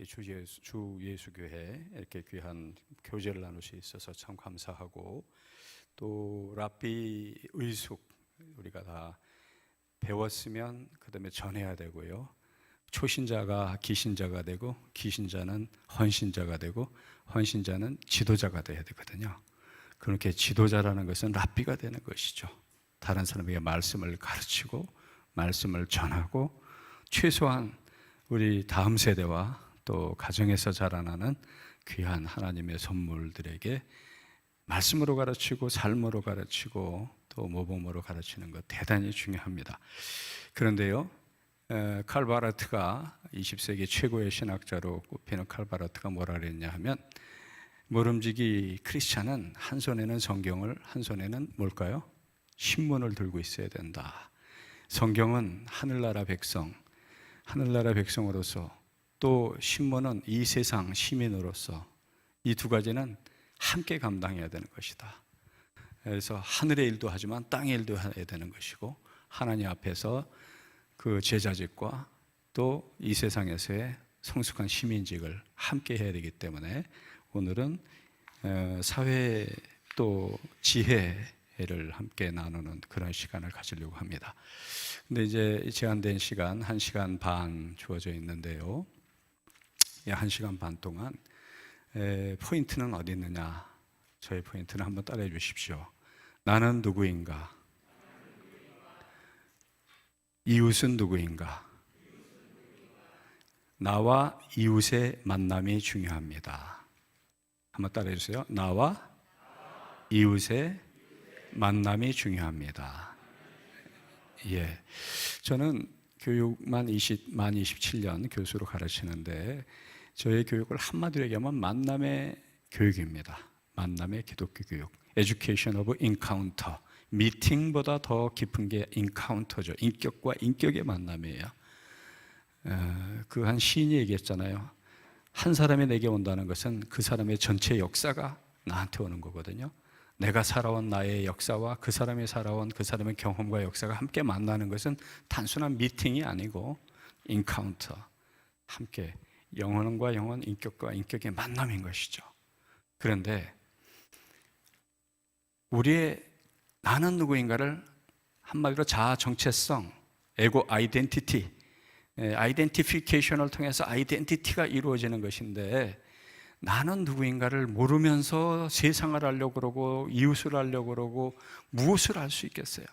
주 예수교회 이렇게 귀한 교제를 나눌 수 있어서 참 감사하고, 또 랍비 의숙 우리가 다 배웠으면 그 다음에 전해야 되고요, 초신자가 기신자가 되고 기신자는 헌신자가 되고 헌신자는 지도자가 돼야 되거든요. 그렇게 지도자라는 것은 랍비가 되는 것이죠. 다른 사람에게 말씀을 가르치고 말씀을 전하고, 최소한 우리 다음 세대와 또 가정에서 자라나는 귀한 하나님의 선물들에게 말씀으로 가르치고 삶으로 가르치고 또 모범으로 가르치는 것 대단히 중요합니다. 그런데요, 칼 바르트가 20세기 최고의 신학자로 꼽히는 칼 바르트가 뭐라 그랬냐 하면, 모름지기 크리스찬은 한 손에는 성경을, 한 손에는 뭘까요? 신문을 들고 있어야 된다. 성경은 하늘나라 백성, 하늘나라 백성으로서, 또 신문은 이 세상 시민으로서, 이 두 가지는 함께 감당해야 되는 것이다. 그래서 하늘의 일도 하지만 땅의 일도 해야 되는 것이고, 하나님 앞에서 그 제자직과 또 이 세상에서의 성숙한 시민직을 함께 해야 되기 때문에, 오늘은 사회 또 지혜를 함께 나누는 그런 시간을 가지려고 합니다. 근데 이제 제한된 시간 1시간 반 주어져 있는데요, 이 1시간 반 동안 포인트는 어디 있느냐? 저의 포인트는 한번 따라해 주십시오. 나는 누구인가? 이웃은 누구인가? 나와 이웃의 만남이 중요합니다. 한번 따라해 주세요. 나와 이웃의 만남이 중요합니다. 예, 저는 교육만 27년 교수로 가르치는데, 저의 교육을 한마디로 얘기하면 만남의 교육입니다. 만남의 기독교 교육. Education of Encounter. 미팅보다 더 깊은 게 인카운터죠. 인격과 인격의 만남이에요. 그 한 시인이 얘기했잖아요. 한 사람이 내게 온다는 것은 그 사람의 전체 역사가 나한테 오는 거거든요. 내가 살아온 나의 역사와 그 사람이 살아온 그 사람의 경험과 역사가 함께 만나는 것은 단순한 미팅이 아니고 인카운터, 함께 영혼과 영혼, 인격과 인격의 만남인 것이죠. 그런데 우리의 나는 누구인가를 한마디로 자아 정체성, 에고 아이덴티티, 아이덴티피케이션을 통해서 아이덴티티가 이루어지는 것인데, 나는 누구인가를 모르면서 세상을 알려고 그러고 이웃을 알려고 그러고 무엇을 알 수 있겠어요?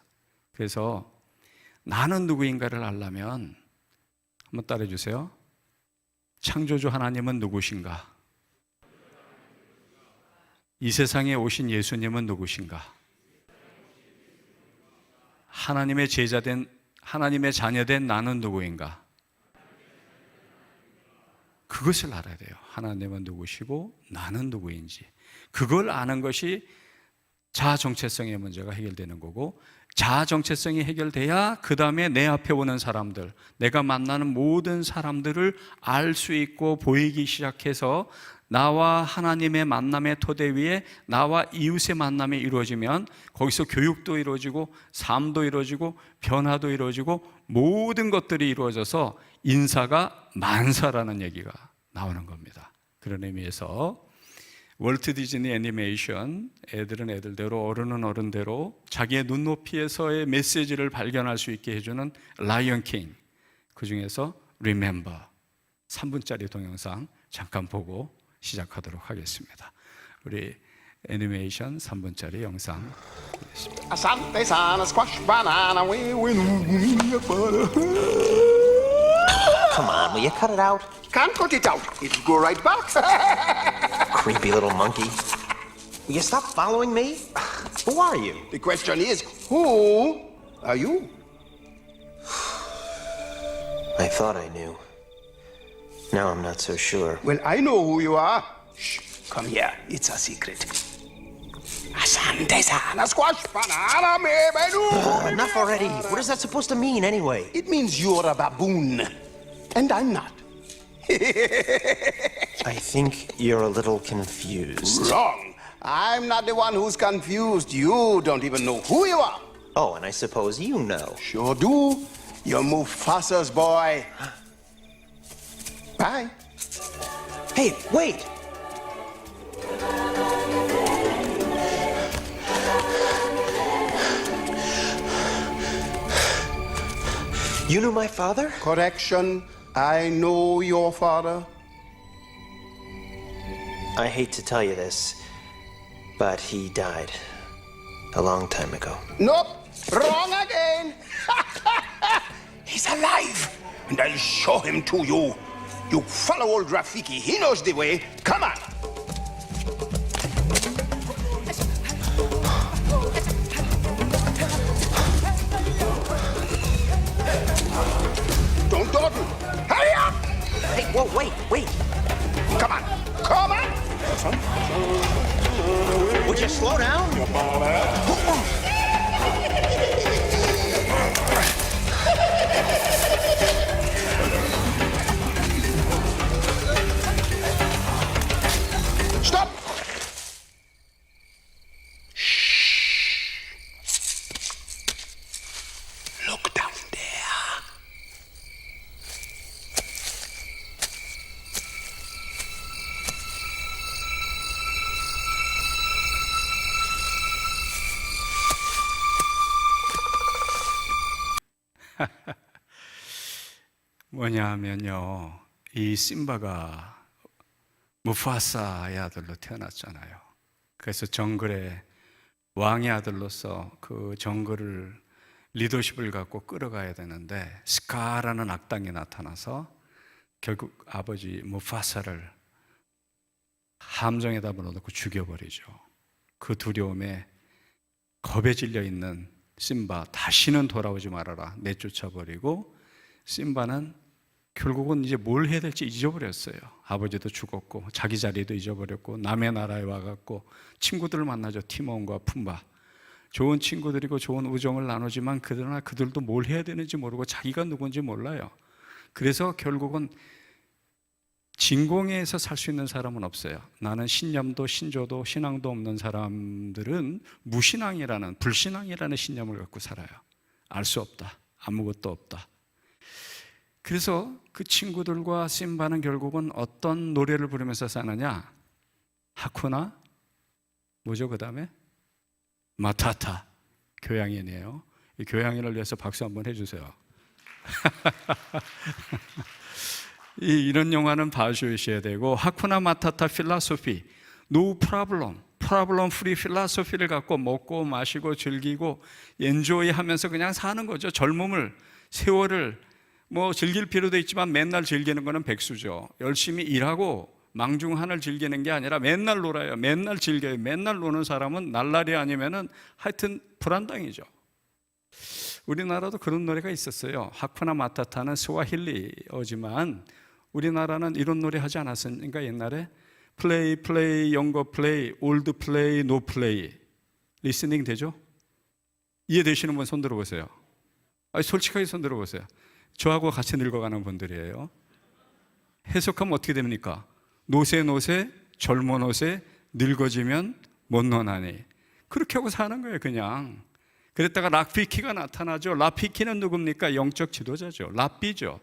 그래서 나는 누구인가를 알려면 한번 따라해 주세요. 창조주 하나님은 누구신가? 이 세상에 오신 예수님은 누구신가? 하나님의 제자된, 하나님의 자녀된 나는 누구인가? 그것을 알아야 돼요. 하나님은 누구시고 나는 누구인지. 그걸 아는 것이 자아 정체성의 문제가 해결되는 거고, 자아 정체성이 해결돼야 그 다음에 내 앞에 오는 사람들, 내가 만나는 모든 사람들을 알 수 있고 보이기 시작해서, 나와 하나님의 만남의 토대 위에 나와 이웃의 만남이 이루어지면 거기서 교육도 이루어지고 삶도 이루어지고 변화도 이루어지고 모든 것들이 이루어져서 인사가 만사라는 얘기가 나오는 겁니다. 그런 의미에서 월트 디즈니 애니메이션, 애들은 애들대로 어른은 어른대로 자기의 눈높이에서의 메시지를 발견할 수 있게 해주는 라이언 킹, 그 중에서 Remember 3분짜리 동영상 잠깐 보고 시작하도록 하겠습니다. 우리 애니메이션 3분짜리 영상 보겠습니다. Asante sana squash banana we Come on, will you cut it out? Can't cut it out. It'll go right back. Creepy little monkey. Will you stop following me? Who are you? The question is, who are you? I thought I knew. Now I'm not so sure. Well, I know who you are. Shh, come here. It's a secret. Asante sana squash banana me. Enough already. What is that supposed to mean anyway? It means you're a baboon, and I'm not. I think you're a little confused. Wrong. I'm not the one who's confused. You don't even know who you are. Oh, and I suppose you know. Sure do. You're Mufasa's boy. Bye. Hey, wait! You knew my father? Correction, I know your father. I hate to tell you this, but he died a long time ago. Nope, wrong again. He's alive, and I'll show him to you. You follow old Rafiki, he knows the way. Come on. Don't dawdle. Hurry up! Hey, whoa, wait! Come on, come on! Would you slow down? Stop! Look down there. 뭐냐 하면요, 이 심바가 무파사의 아들로 태어났잖아요. 그래서 정글의 왕의 아들로서 그 정글을 리더십을 갖고 끌어가야 되는데 스카라는 악당이 나타나서 결국 아버지 무파사를 함정에다 불어넣고 죽여버리죠. 그 두려움에 겁에 질려 있는 심바, 다시는 돌아오지 말아라 내쫓아버리고, 심바는 결국은 이제 뭘 해야 될지 잊어버렸어요. 아버지도 죽었고 자기 자리도 잊어버렸고 남의 나라에 와갖고 친구들을 만나죠. 티몬과 푼바, 좋은 친구들이고 좋은 우정을 나누지만 그러나 그들도 뭘 해야 되는지 모르고 자기가 누군지 몰라요. 그래서 결국은 진공에서 살 수 있는 사람은 없어요. 나는 신념도 신조도 신앙도 없는 사람들은 무신앙이라는, 불신앙이라는 신념을 갖고 살아요. 알 수 없다, 아무것도 없다. 그래서 그 친구들과 심바는 결국은 어떤 노래를 부르면서 사느냐? 하쿠나, 뭐죠 그 다음에? 마타타, 교양인이에요. 이 교양인을 위해서 박수 한번 해주세요. 이런 영화는 봐주셔야 되고, 하쿠나 마타타 필라소피, 노 프라블럼, 프라블럼 프리 필라소피를 갖고 먹고 마시고 즐기고 엔조이 하면서 그냥 사는 거죠. 젊음을, 세월을 뭐 즐길 필요도 있지만 맨날 즐기는 거는 백수죠. 열심히 일하고 망중한을 즐기는 게 아니라 맨날 놀아요. 맨날 즐겨요. 맨날 노는 사람은 날라리 아니면은 하여튼 불안당이죠. 우리나라도 그런 노래가 있었어요. 하쿠나 마타타는 스와힐리어지만 우리나라는 이런 노래 하지 않았습니까? 옛날에 플레이 플레이 영거 플레이 올드 플레이 노 플레이 리스닝 되죠? 이해되시는 분 손 들어보세요. 솔직하게 손 들어보세요. 저하고 같이 늙어가는 분들이에요. 해석하면 어떻게 됩니까? 노세 젊은 옷에 늙어지면 못 노나니. 그렇게 하고 사는 거예요 그냥. 그랬다가 라피키가 나타나죠. 라피키는 누굽니까? 영적 지도자죠. 랍비죠.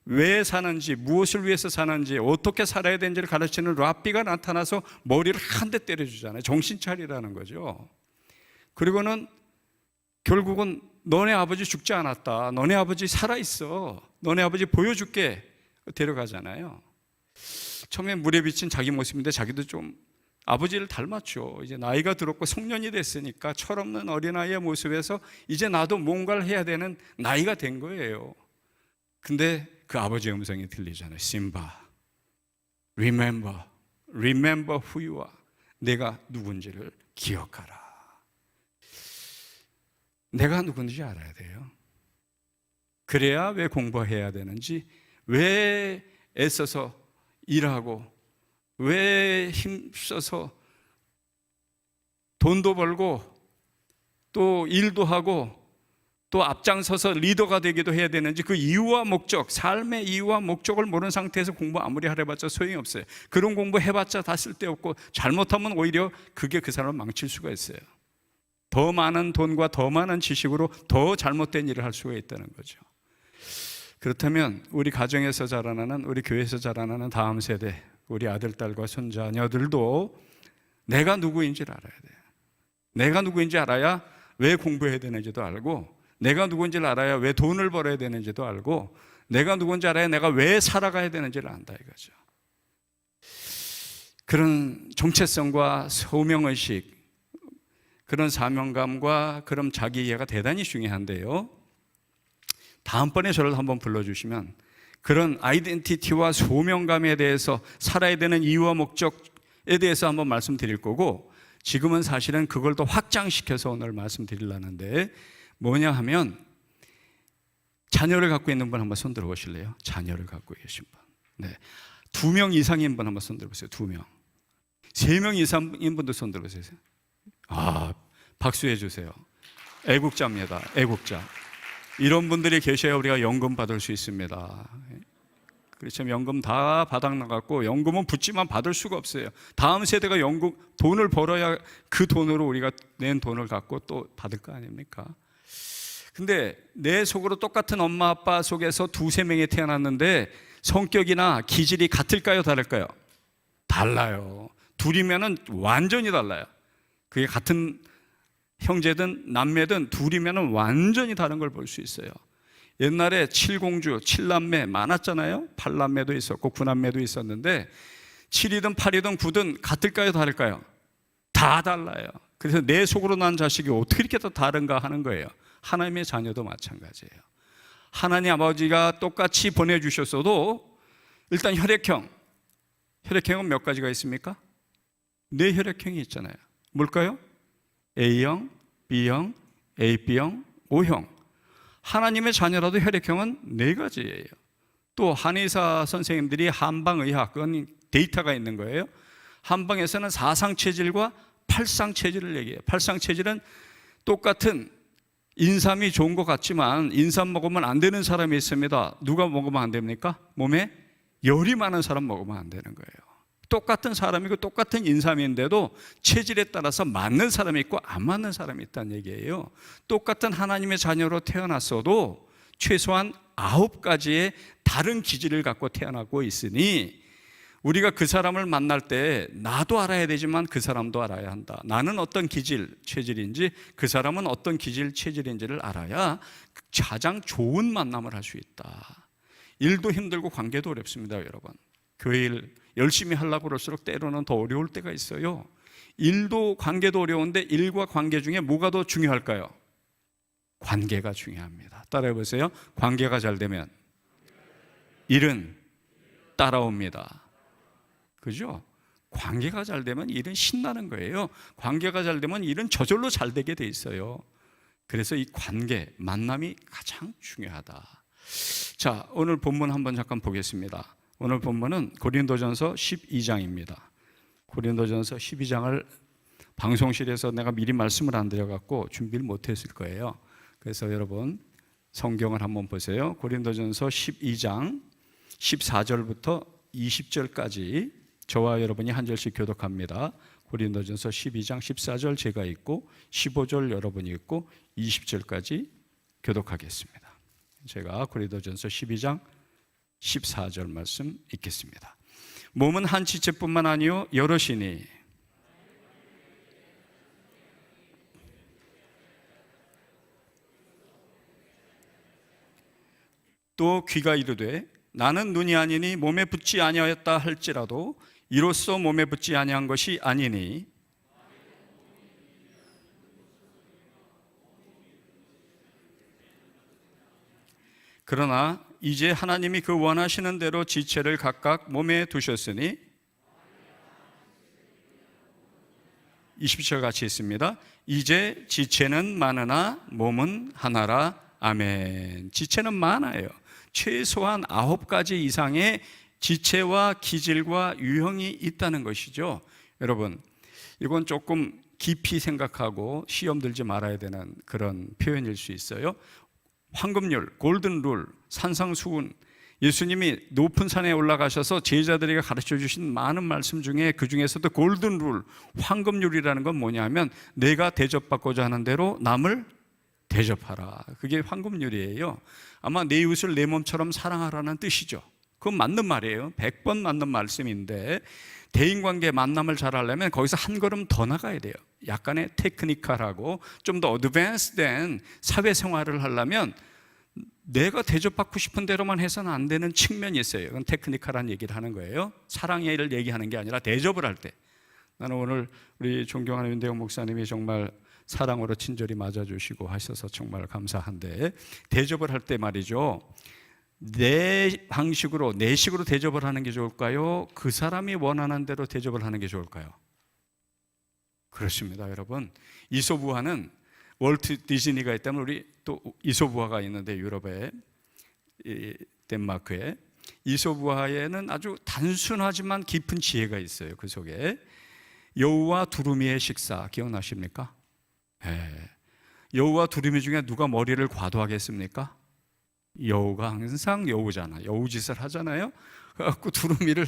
왜 사는지, 무엇을 위해서 사는지, 어떻게 살아야 되는지를 가르치는 랍비가 나타나서 머리를 한 대 때려주잖아요. 정신 차리라는 거죠. 그리고는 결국은 너네 아버지 죽지 않았다, 너네 아버지 살아있어, 너네 아버지 보여줄게 데려가잖아요. 처음에 물에 비친 자기 모습인데 자기도 좀 아버지를 닮았죠. 이제 나이가 들었고 성년이 됐으니까 철없는 어린아이의 모습에서 이제 나도 뭔가를 해야 되는 나이가 된 거예요. 근데 그 아버지의 음성이 들리잖아요. 심바, remember who you are. 내가 누군지를 기억하라. 내가 누군지 알아야 돼요. 그래야 왜 공부해야 되는지, 왜 애써서 일하고, 왜 힘써서 돈도 벌고 또 일도 하고 또 앞장서서 리더가 되기도 해야 되는지, 그 이유와 목적, 삶의 이유와 목적을 모르는 상태에서 공부 아무리 하려봤자 소용이 없어요. 그런 공부 해봤자 다 쓸데없고 잘못하면 오히려 그게 그 사람을 망칠 수가 있어요. 더 많은 돈과 더 많은 지식으로 더 잘못된 일을 할 수가 있다는 거죠. 그렇다면 우리 가정에서 자라나는, 우리 교회에서 자라나는 다음 세대, 우리 아들, 딸과 손자녀들도 내가 누구인지를 알아야 돼요. 내가 누구인지 알아야 왜 공부해야 되는지도 알고, 내가 누구인지를 알아야 왜 돈을 벌어야 되는지도 알고, 내가 누구인지 알아야 내가 왜 살아가야 되는지를 안다 이거죠. 그런 정체성과 소명의식, 그런 사명감과 그런 자기 이해가 대단히 중요한데요, 다음번에 저를 한번 불러주시면 그런 아이덴티티와 소명감에 대해서, 살아야 되는 이유와 목적에 대해서 한번 말씀드릴 거고, 지금은 사실은 그걸 더 확장시켜서 오늘 말씀드리려는데, 뭐냐 하면 자녀를 갖고 있는 분 한번 손 들어 보실래요? 자녀를 갖고 계신 분. 네. 2명 이상인 분 한번 손 들어 보세요. 2명. 3명 이상인 분도 손 들어 보세요. 박수해 주세요. 애국자입니다. 애국자. 이런 분들이 계셔야 우리가 연금 받을 수 있습니다. 그렇죠. 연금 다 바닥 나갔고, 연금은 붙지만 받을 수가 없어요. 다음 세대가 연금, 돈을 벌어야 그 돈으로 우리가 낸 돈을 갖고 또 받을 거 아닙니까? 근데 내 속으로 똑같은 엄마 아빠 속에서 2-3명이 태어났는데 성격이나 기질이 같을까요, 다를까요? 달라요. 둘이면은 완전히 달라요. 그게 같은 형제든 남매든 둘이면은 완전히 다른 걸 볼 수 있어요. 옛날에 7공주, 7남매 많았잖아요. 8남매도 있었고 9남매도 있었는데 7이든 8이든 9든 같을까요, 다를까요? 다 달라요. 그래서 내 속으로 난 자식이 어떻게 이렇게 다 다른가 하는 거예요. 하나님의 자녀도 마찬가지예요. 하나님 아버지가 똑같이 보내주셨어도 일단 혈액형은 몇 가지가 있습니까? 4혈액형이 있잖아요. 뭘까요? A형, B형, AB형, O형. 하나님의 자녀라도 혈액형은 4가지예요. 또 한의사 선생님들이 한방의학, 그건 데이터가 있는 거예요. 한방에서는 4상체질과 8상체질을 얘기해요. 8상체질은 똑같은 인삼이 좋은 것 같지만 인삼 먹으면 안 되는 사람이 있습니다. 누가 먹으면 안 됩니까? 몸에 열이 많은 사람 먹으면 안 되는 거예요. 똑같은 사람이고 똑같은 인삼인데도 체질에 따라서 맞는 사람이 있고 안 맞는 사람이 있다는 얘기예요. 똑같은 하나님의 자녀로 태어났어도 최소한 9가지의 다른 기질을 갖고 태어나고 있으니, 우리가 그 사람을 만날 때 나도 알아야 되지만 그 사람도 알아야 한다. 나는 어떤 기질, 체질인지, 그 사람은 어떤 기질, 체질인지를 알아야 가장 좋은 만남을 할 수 있다. 일도 힘들고 관계도 어렵습니다, 여러분. 교회 일 열심히 하려고 그럴수록 때로는 더 어려울 때가 있어요. 일도 관계도 어려운데 일과 관계 중에 뭐가 더 중요할까요? 관계가 중요합니다. 따라해 보세요. 관계가 잘 되면 일은 따라옵니다. 그죠? 관계가 잘 되면 일은 신나는 거예요. 관계가 잘 되면 일은 저절로 잘 되게 돼 있어요. 그래서 이 관계, 만남이 가장 중요하다. 자, 오늘 본문 한번 잠깐 보겠습니다. 오늘 본문은 고린도전서 12장입니다. 고린도전서 12장을 방송실에서 내가 미리 말씀을 안 드려갖고 준비를 못했을 거예요. 그래서 여러분 성경을 한번 보세요. 고린도전서 12장 14절부터 20절까지 저와 여러분이 한 절씩 교독합니다. 고린도전서 12장 14절 제가 읽고 15절 여러분이 읽고 20절까지 교독하겠습니다. 제가 고린도전서 12장 14절 말씀 읽겠습니다. 몸은 한 지체뿐만 아니요 여럿이니 또 귀가 이르되 나는 눈이 아니니 몸에 붙지 아니하였다 할지라도 이로써 몸에 붙지 아니한 것이 아니니 그러나 이제 하나님이 그 원하시는 대로 지체를 각각 몸에 두셨으니 20절 같이 있습니다. 이제 지체는 많으나 몸은 하나라. 아멘. 지체는 많아요. 최소한 9가지 이상의 지체와 기질과 유형이 있다는 것이죠. 여러분, 이건 조금 깊이 생각하고 시험 들지 말아야 되는 그런 표현일 수 있어요. 황금률, 골든룰, 산상수훈, 예수님이 높은 산에 올라가셔서 제자들에게 가르쳐 주신 많은 말씀 중에 그 중에서도 골든룰, 황금률이라는 건 뭐냐면 내가 대접받고자 하는 대로 남을 대접하라. 그게 황금률이에요. 아마 내 이웃을 내 몸처럼 사랑하라는 뜻이죠. 그건 맞는 말이에요. 100번 맞는 말씀인데 대인관계 만남을 잘 하려면 거기서 한 걸음 더 나가야 돼요. 약간의 테크니컬하고 좀 더 어드밴스된 사회생활을 하려면 내가 대접받고 싶은 대로만 해서는 안 되는 측면이 있어요. 그건 테크니컬한 얘기를 하는 거예요. 사랑을 얘기하는 게 아니라 대접을 할 때. 나는 오늘 우리 존경하는 윤대영 목사님이 정말 사랑으로 친절히 맞아주시고 하셔서 정말 감사한데, 대접을 할 때 말이죠, 내 방식으로 내 식으로 대접을 하는 게 좋을까요? 그 사람이 원하는 대로 대접을 하는 게 좋을까요? 그렇습니다, 여러분. 이솝우화는 월트 디즈니가 있다면 우리 또 이솝우화가 있는데, 유럽에 덴마크에 이솝우화에는 아주 단순하지만 깊은 지혜가 있어요. 그 속에 여우와 두루미의 식사 기억나십니까? 여우와 두루미 중에 누가 머리를 과도하겠습니까? 여우가 항상 여우잖아. 여우짓을 하잖아요. 그래갖고 두루미를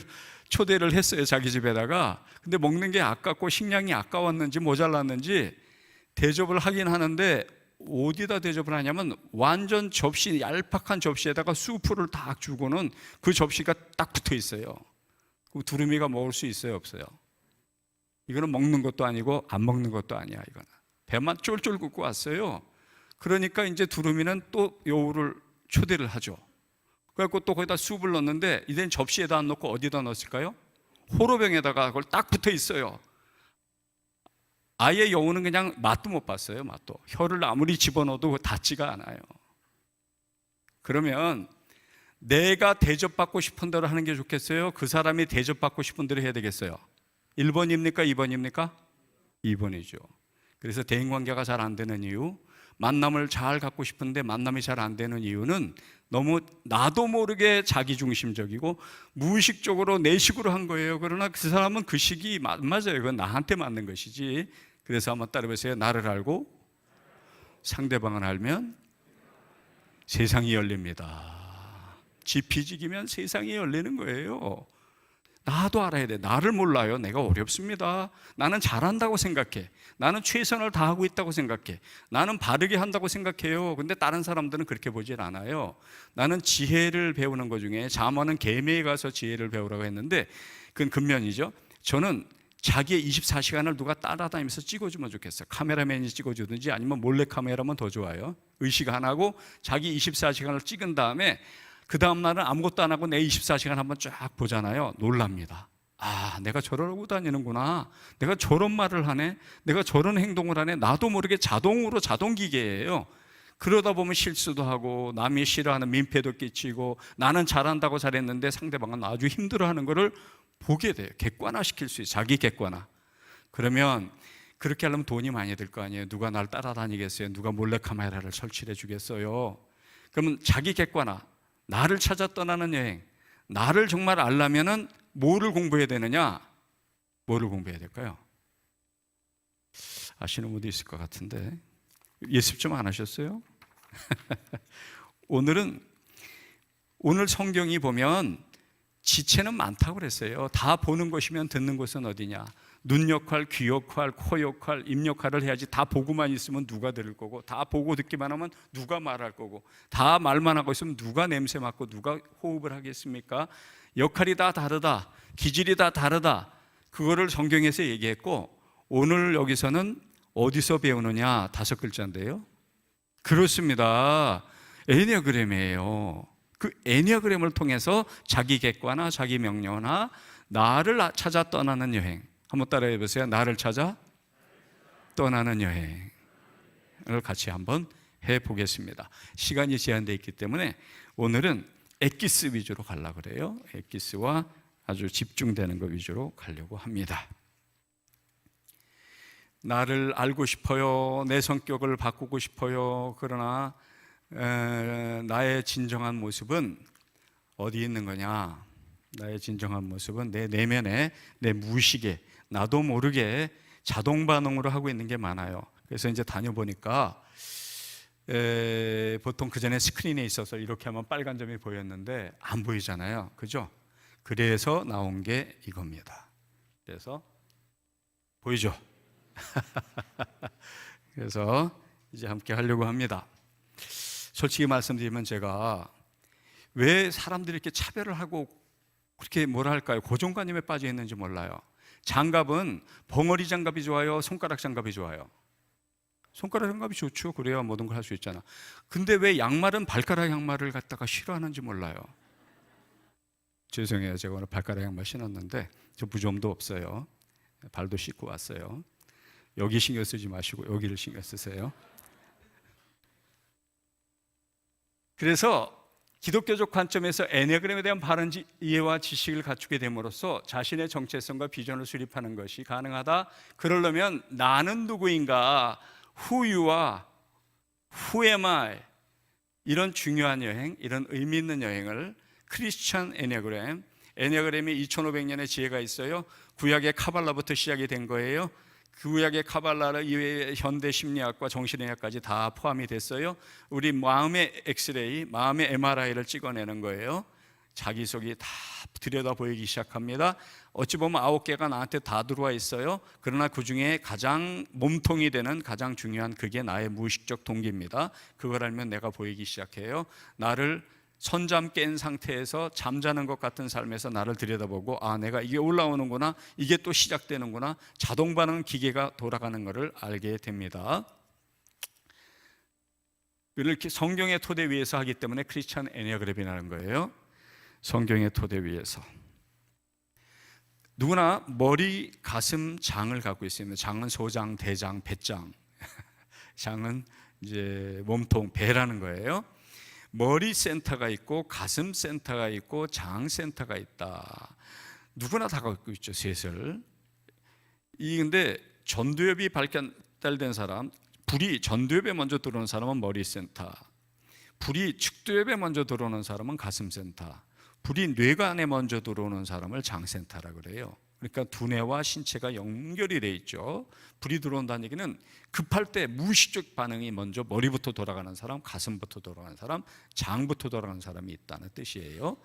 초대를 했어요, 자기 집에다가. 근데 먹는 게 아깝고 식량이 아까웠는지 모자랐는지 대접을 하긴 하는데 어디다 대접을 하냐면 완전 접시, 얄팍한 접시에다가 수프를 딱 주고는 그 접시가 딱 붙어 있어요. 그 두루미가 먹을 수 있어요, 없어요? 이거는 먹는 것도 아니고 안 먹는 것도 아니야. 이거는 배만 쫄쫄 굽고 왔어요. 그러니까 이제 두루미는 또 여우를 초대를 하죠. 그래갖고 또 거기다 숲을 넣었는데 이젠 접시에다 안 넣고 어디다 넣었을까요? 호로병에다가 그걸 딱 붙어 있어요. 아예 여우는 그냥 맛도 못 봤어요. 맛도. 혀를 아무리 집어넣어도 닿지가 않아요. 그러면 내가 대접받고 싶은 대로 하는 게 좋겠어요? 그 사람이 대접받고 싶은 대로 해야 되겠어요? 1번입니까? 2번입니까? 2번이죠. 그래서 대인관계가 잘 안 되는 이유, 만남을 잘 갖고 싶은데 만남이 잘 안 되는 이유는 너무 나도 모르게 자기중심적이고 무의식적으로 내 식으로 한 거예요. 그러나 그 사람은 그 식이 맞아요. 그건 나한테 맞는 것이지. 그래서 한번 따라해보세요. 나를 알고 상대방을 알면 세상이 열립니다. 지피지기면 세상이 열리는 거예요. 나도 알아야 돼. 나를 몰라요. 내가 어렵습니다. 나는 잘한다고 생각해. 나는 최선을 다하고 있다고 생각해. 나는 바르게 한다고 생각해요. 근데 다른 사람들은 그렇게 보질 않아요. 나는 지혜를 배우는 것 중에 잠언은 계매에 가서 지혜를 배우라고 했는데 그건 근면이죠. 저는 자기의 24시간을 누가 따라다니면서 찍어주면 좋겠어요. 카메라맨이 찍어주든지 아니면 몰래 카메라면 더 좋아요. 의식 안 하고 자기 24시간을 찍은 다음에 그 다음날은 아무것도 안 하고 내 24시간 한번 쫙 보잖아요. 놀랍니다. 아, 내가 저러고 다니는구나. 내가 저런 말을 하네. 내가 저런 행동을 하네. 나도 모르게 자동으로 자동기계예요. 그러다 보면 실수도 하고 남이 싫어하는 민폐도 끼치고 나는 잘한다고 잘했는데 상대방은 아주 힘들어하는 것을 보게 돼요. 객관화시킬 수 있어요. 자기 객관화. 그러면 그렇게 하려면 돈이 많이 들 거 아니에요. 누가 날 따라다니겠어요? 누가 몰래카메라를 설치해 주겠어요? 그러면 자기 객관화, 나를 찾아 떠나는 여행, 나를 정말 알려면은 뭐를 공부해야 되느냐? 뭐를 공부해야 될까요? 아시는 분도 있을 것 같은데 예습 좀 안 하셨어요? 오늘 성경이 보면 지체는 많다고 그랬어요. 다 보는 것이면 듣는 것은 어디냐? 눈 역할, 귀 역할, 코 역할, 입 역할을 해야지. 다 보고만 있으면 누가 들을 거고, 다 보고 듣기만 하면 누가 말할 거고, 다 말만 하고 있으면 누가 냄새 맡고 누가 호흡을 하겠습니까? 역할이 다 다르다, 기질이 다 다르다. 그거를 성경에서 얘기했고, 오늘 여기서는 어디서 배우느냐? 5글자인데요. 그렇습니다. 애니어그램이에요. 그 애니어그램을 통해서 자기 객관화, 자기 명료화, 나를 찾아 떠나는 여행. 한번 따라해 보세요. 나를 찾아 떠나는 여행을 같이 한번 해보겠습니다. 시간이 제한되어 있기 때문에 오늘은 엑기스 위주로 가려고 그래요. 엑기스와 아주 집중되는 것 위주로 가려고 합니다. 나를 알고 싶어요. 내 성격을 바꾸고 싶어요. 그러나 나의 진정한 모습은 어디 있는 거냐? 나의 진정한 모습은 내 내면에, 내 무의식에 나도 모르게 자동 반응으로 하고 있는 게 많아요. 그래서 이제 다녀보니까 보통 그 전에 스크린에 있어서 이렇게 하면 빨간 점이 보였는데 안 보이잖아요. 그죠? 그래서 나온 게 이겁니다. 그래서 보이죠? 그래서 이제 함께 하려고 합니다. 솔직히 말씀드리면 제가 왜 사람들이 이렇게 차별을 하고 그렇게 뭐라 할까요? 고정관념에 빠져 있는지 몰라요. 장갑은 벙어리 장갑이 좋아요? 손가락 장갑이 좋아요? 손가락 장갑이 좋죠. 그래야 모든 걸 할 수 있잖아. 근데 왜 양말은 발가락 양말을 갖다가 싫어하는지 몰라요. 죄송해요. 제가 오늘 발가락 양말 신었는데 저 무좀도 없어요. 발도 씻고 왔어요. 여기 신경 쓰지 마시고 여기를 신경 쓰세요. 그래서 기독교적 관점에서 애니아그램에 대한 바른 이해와 지식을 갖추게 됨으로써 자신의 정체성과 비전을 수립하는 것이 가능하다. 그러려면 나는 누구인가, 후유와 후에마이, 이런 중요한 여행, 이런 의미 있는 여행을 크리스천 애니아그램, 애니아그램이 2500년의 지혜가 있어요. 구약의 카발라부터 시작이 된 거예요. 구약의 카발라 이외의 현대 심리학과 정신의학까지 다 포함이 됐어요. 우리 마음의 엑스레이, 마음의 MRI를 찍어내는 거예요. 자기 속이 다 들여다 보이기 시작합니다. 어찌 보면 9개가 나한테 다 들어와 있어요. 그러나 그 중에 가장 몸통이 되는 가장 중요한 그게 나의 무의식적 동기입니다. 그걸 알면 내가 보이기 시작해요. 나를 선잠 깬 상태에서 잠자는 것 같은 삶에서 나를 들여다보고, 아, 내가 이게 올라오는구나, 이게 또 시작되는구나, 자동 반응 기계가 돌아가는 것을 알게 됩니다. 이렇게 성경의 토대 위에서 하기 때문에 크리스천 애니아그램이라는 거예요. 성경의 토대 위에서. 누구나 머리, 가슴, 장을 갖고 있습니다. 장은 소장, 대장, 배장. 장은 이제 몸통, 배라는 거예요. 머리 센터가 있고 가슴 센터가 있고 장 센터가 있다. 누구나 다 갖고 있죠, 셋을. 근데 전두엽이 발달된 사람, 불이 전두엽에 먼저 들어오는 사람은 머리 센터, 불이 측두엽에 먼저 들어오는 사람은 가슴 센터, 불이 뇌관에 먼저 들어오는 사람을 장 센터라고 그래요. 그러니까 두뇌와 신체가 연결이 돼 있죠. 불이 들어온다는 얘기는 급할 때 무의식적 반응이 먼저 머리부터 돌아가는 사람, 가슴부터 돌아가는 사람, 장부터 돌아가는 사람이 있다는 뜻이에요.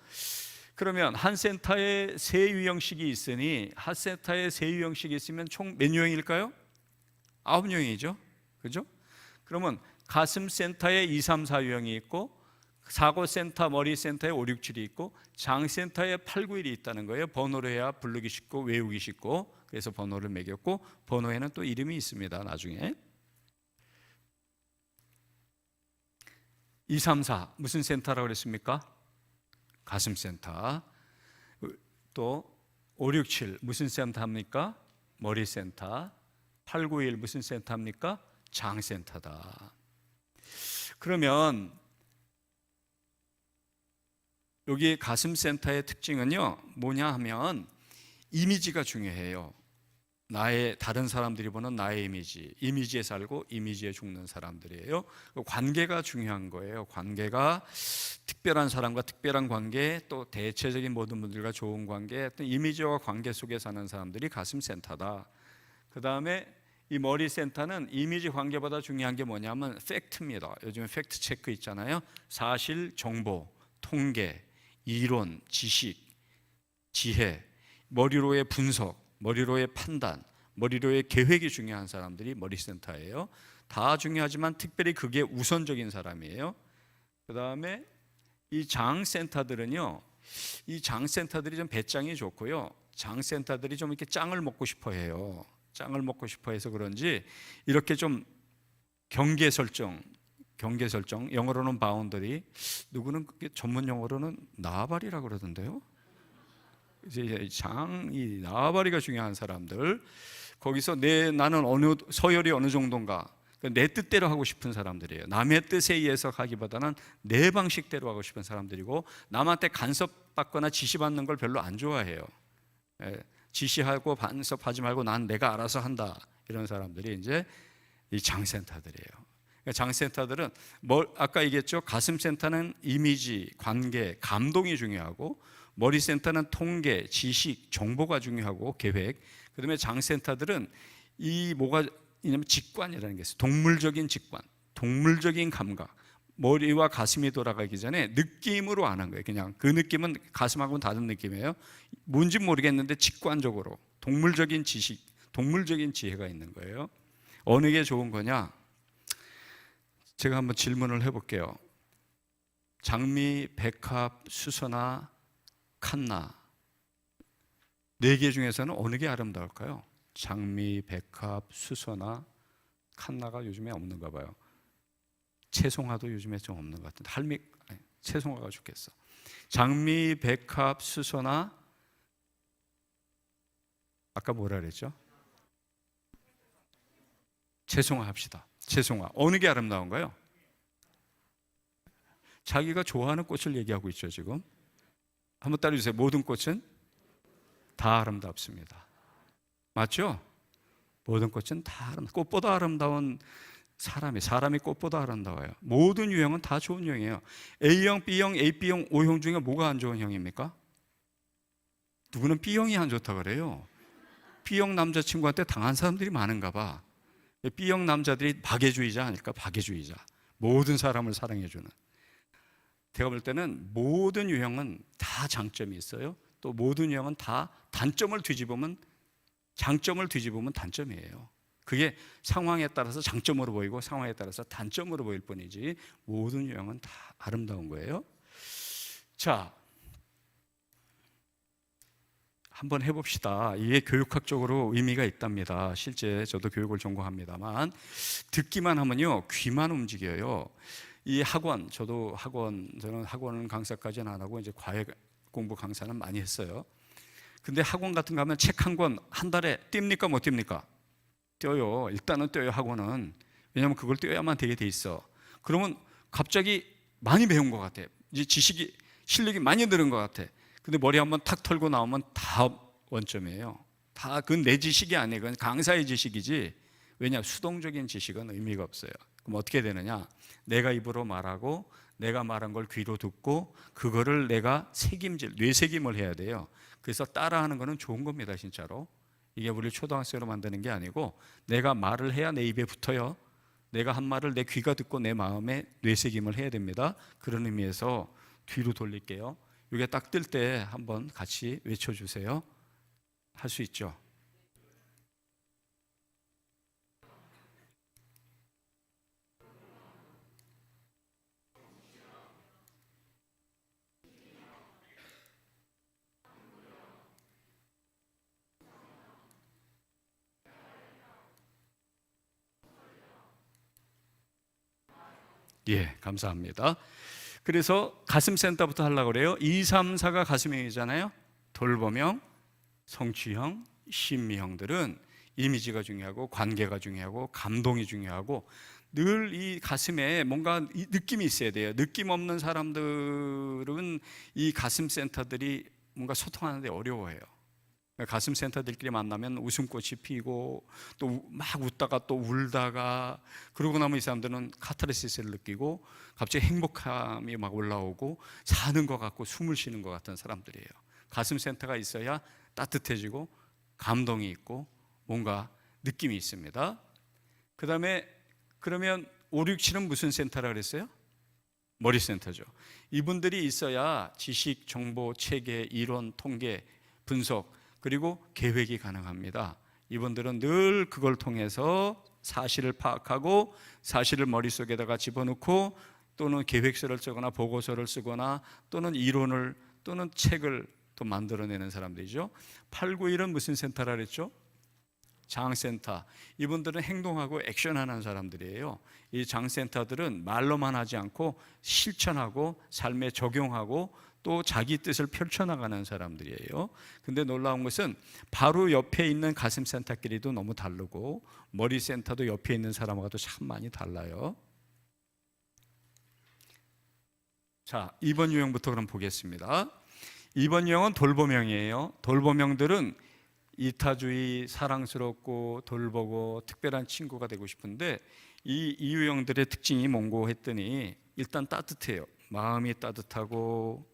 그러면 한 센터에 세 유형식이 있으니 한 센터에 세 유형식이 있으면 총 몇 유형일까요? 9유형이죠. 그죠? 그러면 가슴 센터에 2, 3, 4유형이 있고, 사고 센터, 머리 센터에 5, 6, 7이 있고, 장 센터에 8, 9, 1이 있다는 거예요. 번호로 해야 부르기 쉽고 외우기 쉽고, 그래서 번호를 매겼고, 번호에는 또 이름이 있습니다. 나중에 2, 3, 4 무슨 센터라고 그랬습니까? 가슴 센터. 또 5, 6, 7 무슨 센터입니까? 머리 센터. 8, 9, 1 무슨 센터입니까? 장 센터다. 그러면 여기 가슴 센터의 특징은요, 뭐냐 하면 이미지가 중요해요. 나의, 다른 사람들이 보는 나의 이미지에 살고 이미지에 죽는 사람들이에요. 관계가 중요한 거예요. 관계가 특별한 사람과 특별한 관계, 또 대체적인 모든 분들과 좋은 관계, 어떤 이미지와 관계 속에 사는 사람들이 가슴 센터다. 그 다음에 이 머리 센터는 이미지 관계보다 중요한 게 뭐냐면 팩트입니다. 요즘에 팩트 체크 있잖아요. 사실, 정보, 통계, 이론, 지식, 지혜, 머리로의 분석, 머리로의 판단, 머리로의 계획이 중요한 사람들이 머리 센터예요. 다 중요하지만 특별히 그게 우선적인 사람이에요. 그 다음에 이 장 센터들은요, 이 장 센터들이 좀 배짱이 좋고요, 장 센터들이 좀 이렇게 짱을 먹고 싶어 해요. 짱을 먹고 싶어 해서 그런지 이렇게 좀 경계 설정, 영어로는 바운더리, 누구는 전문 용어로는 나발이라고 그러던데요. 이제 장이 나발이가 중요한 사람들, 거기서 나는 서열이 어느 정도인가, 내 뜻대로 하고 싶은 사람들이에요. 남의 뜻에 의해서 하기보다는 내 방식대로 하고 싶은 사람들이고, 남한테 간섭받거나 지시받는 걸 별로 안 좋아해요. 지시하고 간섭하지 말고 난 내가 알아서 한다, 이런 사람들이 이제 이 장센터들이에요. 장센터들은 아까 얘기했죠. 가슴 센터는 이미지, 관계, 감동이 중요하고, 머리 센터는 통계, 지식, 정보가 중요하고 계획. 그다음에 장센터들은 뭐가 있냐면 직관이라는 게 있어요. 동물적인 직관, 동물적인 감각. 머리와 가슴이 돌아가기 전에 느낌으로 아는 거예요. 그냥 그 느낌은 가슴하고는 다른 느낌이에요. 뭔지 모르겠는데 직관적으로 동물적인 지식, 동물적인 지혜가 있는 거예요. 어느 게 좋은 거냐? 제가 한번 질문을 해볼게요. 장미, 백합, 수선화, 칸나. 4개 중에서는 어느 게 아름다울까요? 장미, 백합, 수선화, 칸나가 요즘에 없는가 봐요. 채송화도 요즘에 좀 없는 것 같은데. 채송화가 좋겠어. 장미, 백합, 수선화, 아까 뭐라 그랬죠? 채송화 합시다. 채송화. 어느 게 아름다운가요? 자기가 좋아하는 꽃을 얘기하고 있죠, 지금. 한번 따라주세요. 모든 꽃은 다 아름답습니다. 맞죠? 모든 꽃은 다 꽃보다 아름다운 사람이 꽃보다 아름다워요. 모든 유형은 다 좋은 유형이에요. A형, B형, AB형, O형 중에 뭐가 안 좋은 형입니까? 누구는 B형이 안 좋다 그래요. B형 남자친구한테 당한 사람들이 많은가 봐. B형 남자들이 박애주의자 아닐까? 박애주의자. 모든 사람을 사랑해주는. 제가 볼 때는 모든 유형은 다 장점이 있어요. 또 모든 유형은 다 단점을 뒤집으면, 장점을 뒤집으면 단점이에요. 그게 상황에 따라서 장점으로 보이고 상황에 따라서 단점으로 보일 뿐이지 모든 유형은 다 아름다운 거예요. 자, 한번 해봅시다. 이게 교육학적으로 의미가 있답니다. 실제 저도 교육을 전공합니다만 듣기만 하면요 귀만 움직여요. 이 학원, 저는 학원 강사까지는 안 하고 이제 과외 공부 강사는 많이 했어요. 근데 학원 같은 거 하면 책 한 권 한 달에 띱니까 못 띱니까? 띄어요. 일단은 띄어요, 학원은. 왜냐하면 그걸 띄어야만 되게 돼 있어. 그러면 갑자기 많이 배운 것 같아. 이제 지식이, 실력이 많이 늘은 것 같아. 근데 머리 한번 탁 털고 나오면 다 원점이에요. 다 그건 내 지식이 아니에요. 그건 강사의 지식이지. 왜냐? 수동적인 지식은 의미가 없어요. 그럼 어떻게 되느냐? 내가 입으로 말하고 내가 말한 걸 귀로 듣고 그거를 내가 뇌새김을 해야 돼요. 그래서 따라하는 거는 좋은 겁니다, 진짜로. 이게 우리를 초등학생으로 만드는 게 아니고 내가 말을 해야 내 입에 붙어요. 내가 한 말을 내 귀가 듣고 내 마음에 뇌새김을 해야 됩니다. 그런 의미에서 뒤로 돌릴게요. 이게 딱 뜰 때 한번 같이 외쳐주세요. 할 수 있죠? 예, 감사합니다. 그래서 가슴센터부터 하려고 그래요. 2, 3, 4가 가슴형이잖아요. 돌봄형, 성취형, 심미형들은 이미지가 중요하고 관계가 중요하고 감동이 중요하고 늘 이 가슴에 뭔가 느낌이 있어야 돼요. 느낌 없는 사람들은 이 가슴센터들이 뭔가 소통하는데 어려워해요. 가슴센터들끼리 만나면 웃음꽃이 피고 또 막 웃다가 또 울다가 그러고 나면 이 사람들은 카타르시스를 느끼고 갑자기 행복함이 막 올라오고 사는 것 같고 숨을 쉬는 것 같은 사람들이에요. 가슴센터가 있어야 따뜻해지고 감동이 있고 뭔가 느낌이 있습니다. 그 다음에 그러면 5, 6, 7은 무슨 센터라 그랬어요? 머리센터죠. 이분들이 있어야 지식, 정보, 체계, 이론, 통계, 분석 그리고 계획이 가능합니다. 이분들은 늘 그걸 통해서 사실을 파악하고 사실을 머릿속에다가 집어넣고 또는 계획서를 쓰거나 보고서를 쓰거나 또는 이론을 또는 책을 또 만들어내는 사람들이죠. 8, 9, 1은 무슨 센터라 그랬죠? 장센터. 이분들은 행동하고 액션하는 사람들이에요. 이 장센터들은 말로만 하지 않고 실천하고 삶에 적용하고 또 자기 뜻을 펼쳐나가는 사람들이에요. 근데 놀라운 것은 바로 옆에 있는 가슴센터끼리도 너무 다르고 머리센터도 옆에 있는 사람하고도 참 많이 달라요. 자, 2번 유형부터 그럼 보겠습니다. 2번 유형은 돌봄형이에요. 돌봄형들은 이타주의, 사랑스럽고 돌보고 특별한 친구가 되고 싶은데 이 유형들의 특징이 뭔고 했더니 일단 따뜻해요. 마음이 따뜻하고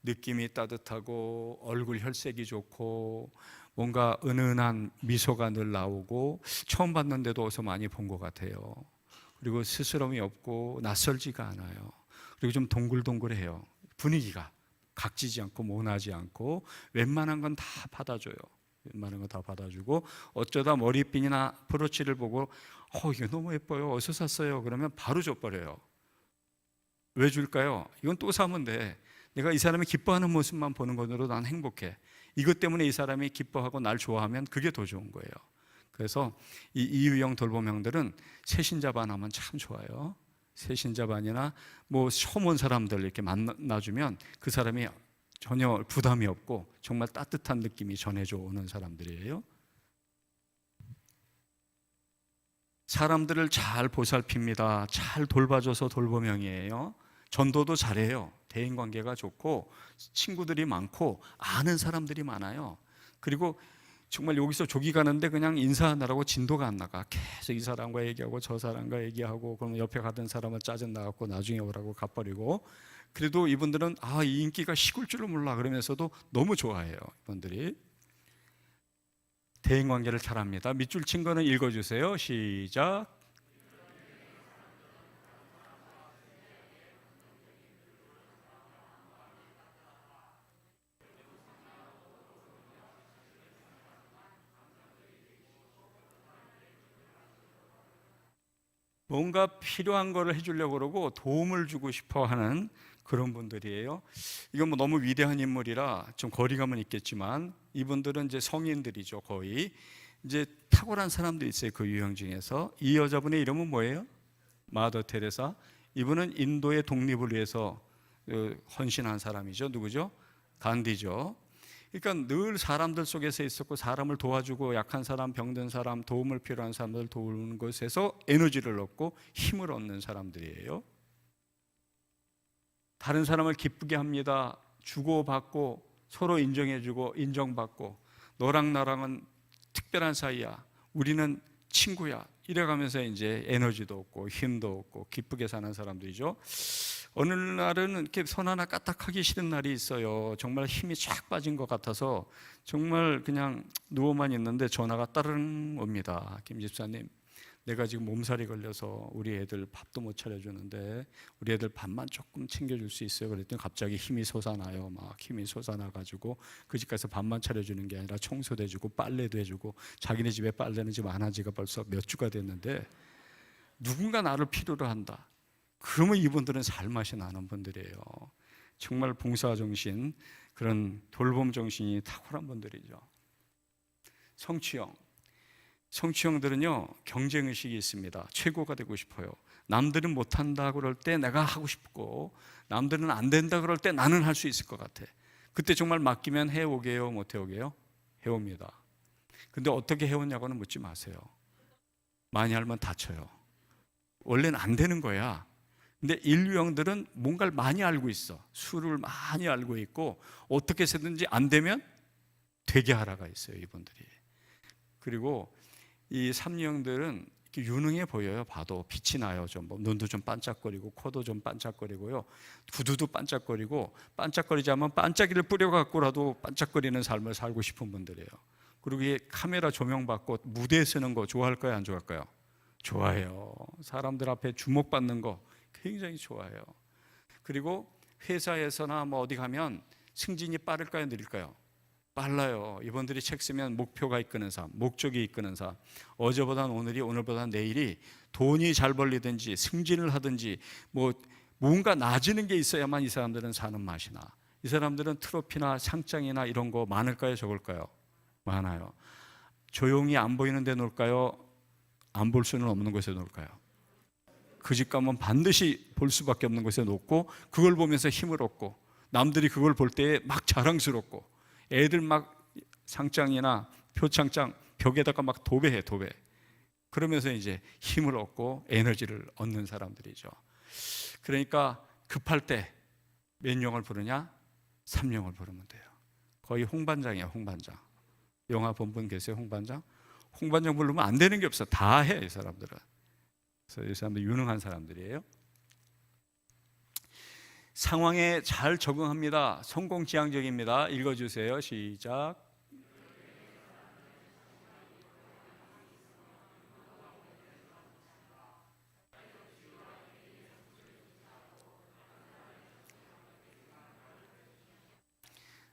느낌이 따뜻하고 얼굴 혈색이 좋고 뭔가 은은한 미소가 늘 나오고 처음 봤는데도 어디서 많이 본 것 같아요. 그리고 스스럼이 없고 낯설지가 않아요. 그리고 좀 동글동글해요. 분위기가 각지지 않고 모나지 않고 웬만한 건 다 받아줘요. 웬만한 건 다 받아주고 어쩌다 머리핀이나 브로치를 보고 이게 너무 예뻐요. 어디서 샀어요? 그러면 바로 줘버려요. 왜 줄까요? 이건 또 사면 돼. 내가 이 사람이 기뻐하는 모습만 보는 것으로 난 행복해. 이것 때문에 이 사람이 기뻐하고 날 좋아하면 그게 더 좋은 거예요. 그래서 이 이유형 돌봄형들은 새신자반 하면 참 좋아요. 새신자반이나 뭐 처음 온 사람들 이렇게 만나주면 그 사람이 전혀 부담이 없고 정말 따뜻한 느낌이 전해져 오는 사람들이에요. 사람들을 잘 보살핍니다. 잘 돌봐줘서 돌봄형이에요. 전도도 잘해요. 대인관계가 좋고 친구들이 많고 아는 사람들이 많아요. 그리고 정말 여기서 조기 가는데 그냥 인사하느라고 진도가 안 나가. 계속 이 사람과 얘기하고 저 사람과 얘기하고, 그러면 옆에 가던 사람은 짜증 나갖고 나중에 오라고 가버리고. 그래도 이분들은 이 인기가 식을 줄을 몰라 그러면서도 너무 좋아해요. 이분들이 대인관계를 잘합니다. 밑줄 친 거는 읽어주세요. 시작. 뭔가 필요한 거를 해주려고 그러고 도움을 주고 싶어 하는 그런 분들이에요. 이건 뭐 너무 위대한 인물이라 좀 거리감은 있겠지만 이분들은 이제 성인들이죠. 거의 이제 탁월한 사람들이 있어요. 그 유형 중에서 이 여자분의 이름은 뭐예요? 마더 테레사. 이분은 인도의 독립을 위해서 헌신한 사람이죠. 누구죠? 간디죠. 그러니까 늘 사람들 속에서 있었고 사람을 도와주고 약한 사람, 병든 사람, 도움을 필요한 사람들 도우는 것에서 에너지를 얻고 힘을 얻는 사람들이에요. 다른 사람을 기쁘게 합니다. 주고받고 서로 인정해주고 인정받고, 너랑 나랑은 특별한 사이야, 우리는 친구야, 이래가면서 이제 에너지도 얻고 힘도 얻고 기쁘게 사는 사람들이죠. 어느 날은 이렇게 손 하나 까딱하기 싫은 날이 있어요. 정말 힘이 쫙 빠진 것 같아서 정말 그냥 누워만 있는데 전화가 따르릉 옵니다. 김 집사님, 내가 지금 몸살이 걸려서 우리 애들 밥도 못 차려주는데 우리 애들 밥만 조금 챙겨줄 수 있어요? 그랬더니 갑자기 힘이 솟아나요. 막 힘이 솟아나가지고 그 집 가서 밥만 차려주는 게 아니라 청소도 해주고 빨래도 해주고, 자기네 집에 빨래는 지금 안 한 지가 벌써 몇 주가 됐는데 누군가 나를 필요로 한다. 그러면 이분들은 살맛이 나는 분들이에요. 정말 봉사정신, 그런 돌봄 정신이 탁월한 분들이죠. 성취형들은요 경쟁의식이 있습니다. 최고가 되고 싶어요. 남들은 못한다 그럴 때 내가 하고 싶고, 남들은 안 된다 그럴 때 나는 할 수 있을 것 같아. 그때 정말 맡기면 해오게요, 못 해오게요? 해옵니다. 근데 어떻게 해오냐고는 묻지 마세요. 많이 알면 다쳐요. 원래는 안 되는 거야. 근데 인류형들은 뭔가를 많이 알고 있어. 수를 많이 알고 있고 어떻게 해서든지 안 되면 되게 하라가 있어요, 이분들이. 그리고 이 삼류형들은 이렇게 유능해 보여요. 봐도 빛이 나요. 좀 눈도 좀 반짝거리고 코도 좀 반짝거리고요. 구두도 반짝거리고, 반짝거리자면 반짝이를 뿌려갖고라도 반짝거리는 삶을 살고 싶은 분들이에요. 그리고 이 카메라 조명 받고 무대에 서는 거 좋아할까요, 안 좋아할까요? 좋아해요. 사람들 앞에 주목받는 거 굉장히 좋아해요. 그리고 회사에서나 뭐 어디 가면 승진이 빠를까요, 느릴까요? 빨라요. 이분들이 책 쓰면 목표가 이끄는 삶, 목적이 이끄는 삶. 어제보단 오늘이, 오늘보단 내일이 돈이 잘 벌리든지 승진을 하든지 뭐 뭔가 나아지는 게 있어야만 이 사람들은 사는 맛이 나. 이 사람들은 트로피나 상장이나 이런 거 많을까요, 적을까요? 많아요. 조용히 안 보이는 데 놀까요? 안 볼 수는 없는 곳에 놀까요? 그 집 가면 반드시 볼 수밖에 없는 곳에 놓고, 그걸 보면서 힘을 얻고, 남들이 그걸 볼 때 막 자랑스럽고, 애들 막 상장이나 표창장 벽에다가 막 도배해. 그러면서 이제 힘을 얻고 에너지를 얻는 사람들이죠. 그러니까 급할 때 몇 영을 부르냐? 3영을 부르면 돼요. 거의 홍반장이야, 홍반장. 영화 본 분 계세요, 홍반장? 홍반장 부르면 안 되는 게 없어. 다 해, 이 사람들은. 그래서 이 사람들 유능한 사람들이에요. 상황에 잘 적응합니다. 성공지향적입니다. 읽어주세요. 시작.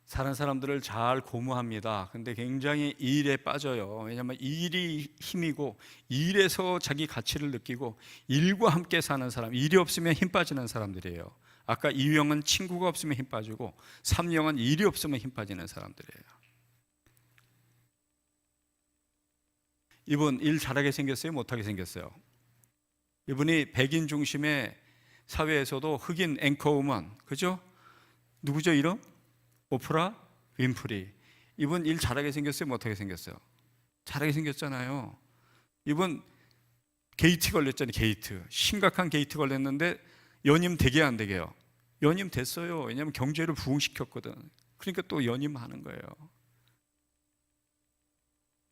다른 사람들을 잘 고무합니다. 근데 굉장히 일에 빠져요. 왜냐하면 일이 힘이고 일에서 자기 가치를 느끼고 일과 함께 사는 사람, 일이 없으면 힘 빠지는 사람들이에요. 아까 이유형은 친구가 없으면 힘 빠지고, 삼형은 일이 없으면 힘 빠지는 사람들이에요. 이분 일 잘하게 생겼어요? 못하게 생겼어요? 이분이 백인 중심의 사회에서도 흑인 앵커우먼, 그죠? 누구죠 이름? 오프라 윈프리. 이분 일 잘하게 생겼어요? 못하게 생겼어요? 잘하게 생겼잖아요. 이분 게이트 걸렸잖아요. 게이트. 심각한 게이트 걸렸는데 연임 되게 안 되게요? 연임 됐어요. 왜냐하면 경제를 부흥시켰거든. 그러니까 또 연임하는 거예요.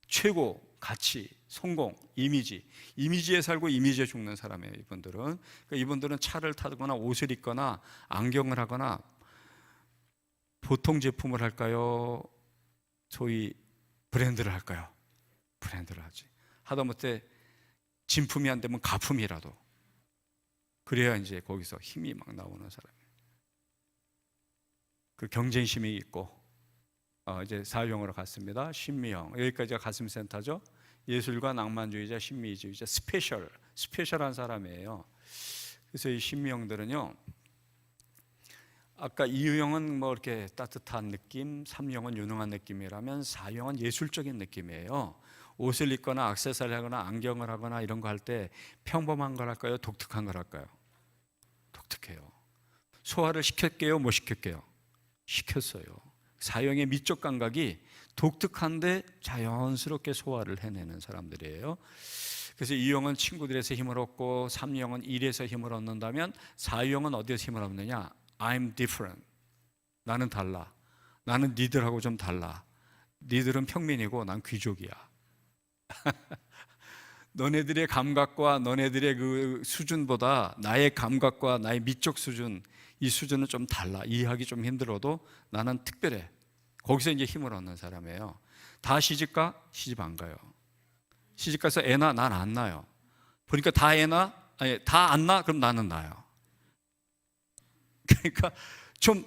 최고, 가치, 성공, 이미지에 살고 이미지에 죽는 사람이에요. 이분들은. 그러니까 이분들은 차를 타거나 옷을 입거나 안경을 하거나 보통 제품을 할까요? 소위 브랜드를 할까요? 브랜드를 하지. 하다못해 진품이 안 되면 가품이라도. 그래야 이제 거기서 힘이 막 나오는 사람이에요. 그 경쟁심이 있고. 이제 사회형으로 갔습니다. 신미형. 여기까지가 가슴센터죠. 예술가, 낭만주의자, 신미주의자, 스페셜한 사람이에요. 그래서 이 신미형들은요, 아까 이유형은 뭐 이렇게 따뜻한 느낌, 삼형은 유능한 느낌이라면 사형은 예술적인 느낌이에요. 옷을 입거나 액세서리를 하거나 안경을 하거나 이런 거 할 때 평범한 걸 할까요? 독특한 걸 할까요? 독특해요. 소화를 시켰게요? 못 시켰게요? 시켰어요. 사형의 미적 감각이 독특한데 자연스럽게 소화를 해내는 사람들이에요. 그래서 이형은 친구들에서 힘을 얻고, 삼형은 일에서 힘을 얻는다면 사형은 어디에서 힘을 얻느냐? I'm different. 나는 달라. 나는 니들하고 좀 달라. 니들은 평민이고 난 귀족이야. 너네들의 감각과 너네들의 그 수준보다 나의 감각과 나의 미적 수준, 이 수준은 좀 달라. 이해하기 좀 힘들어도 나는 특별해. 거기서 이제 힘을 얻는 사람이에요. 다 시집가? 시집 안 가요. 시집 가서 애 낳아? 난 안 낳아요. 보니까 다 애 낳아? 아니, 다 안 낳아? 그럼 나는 낳아요. 그러니까 좀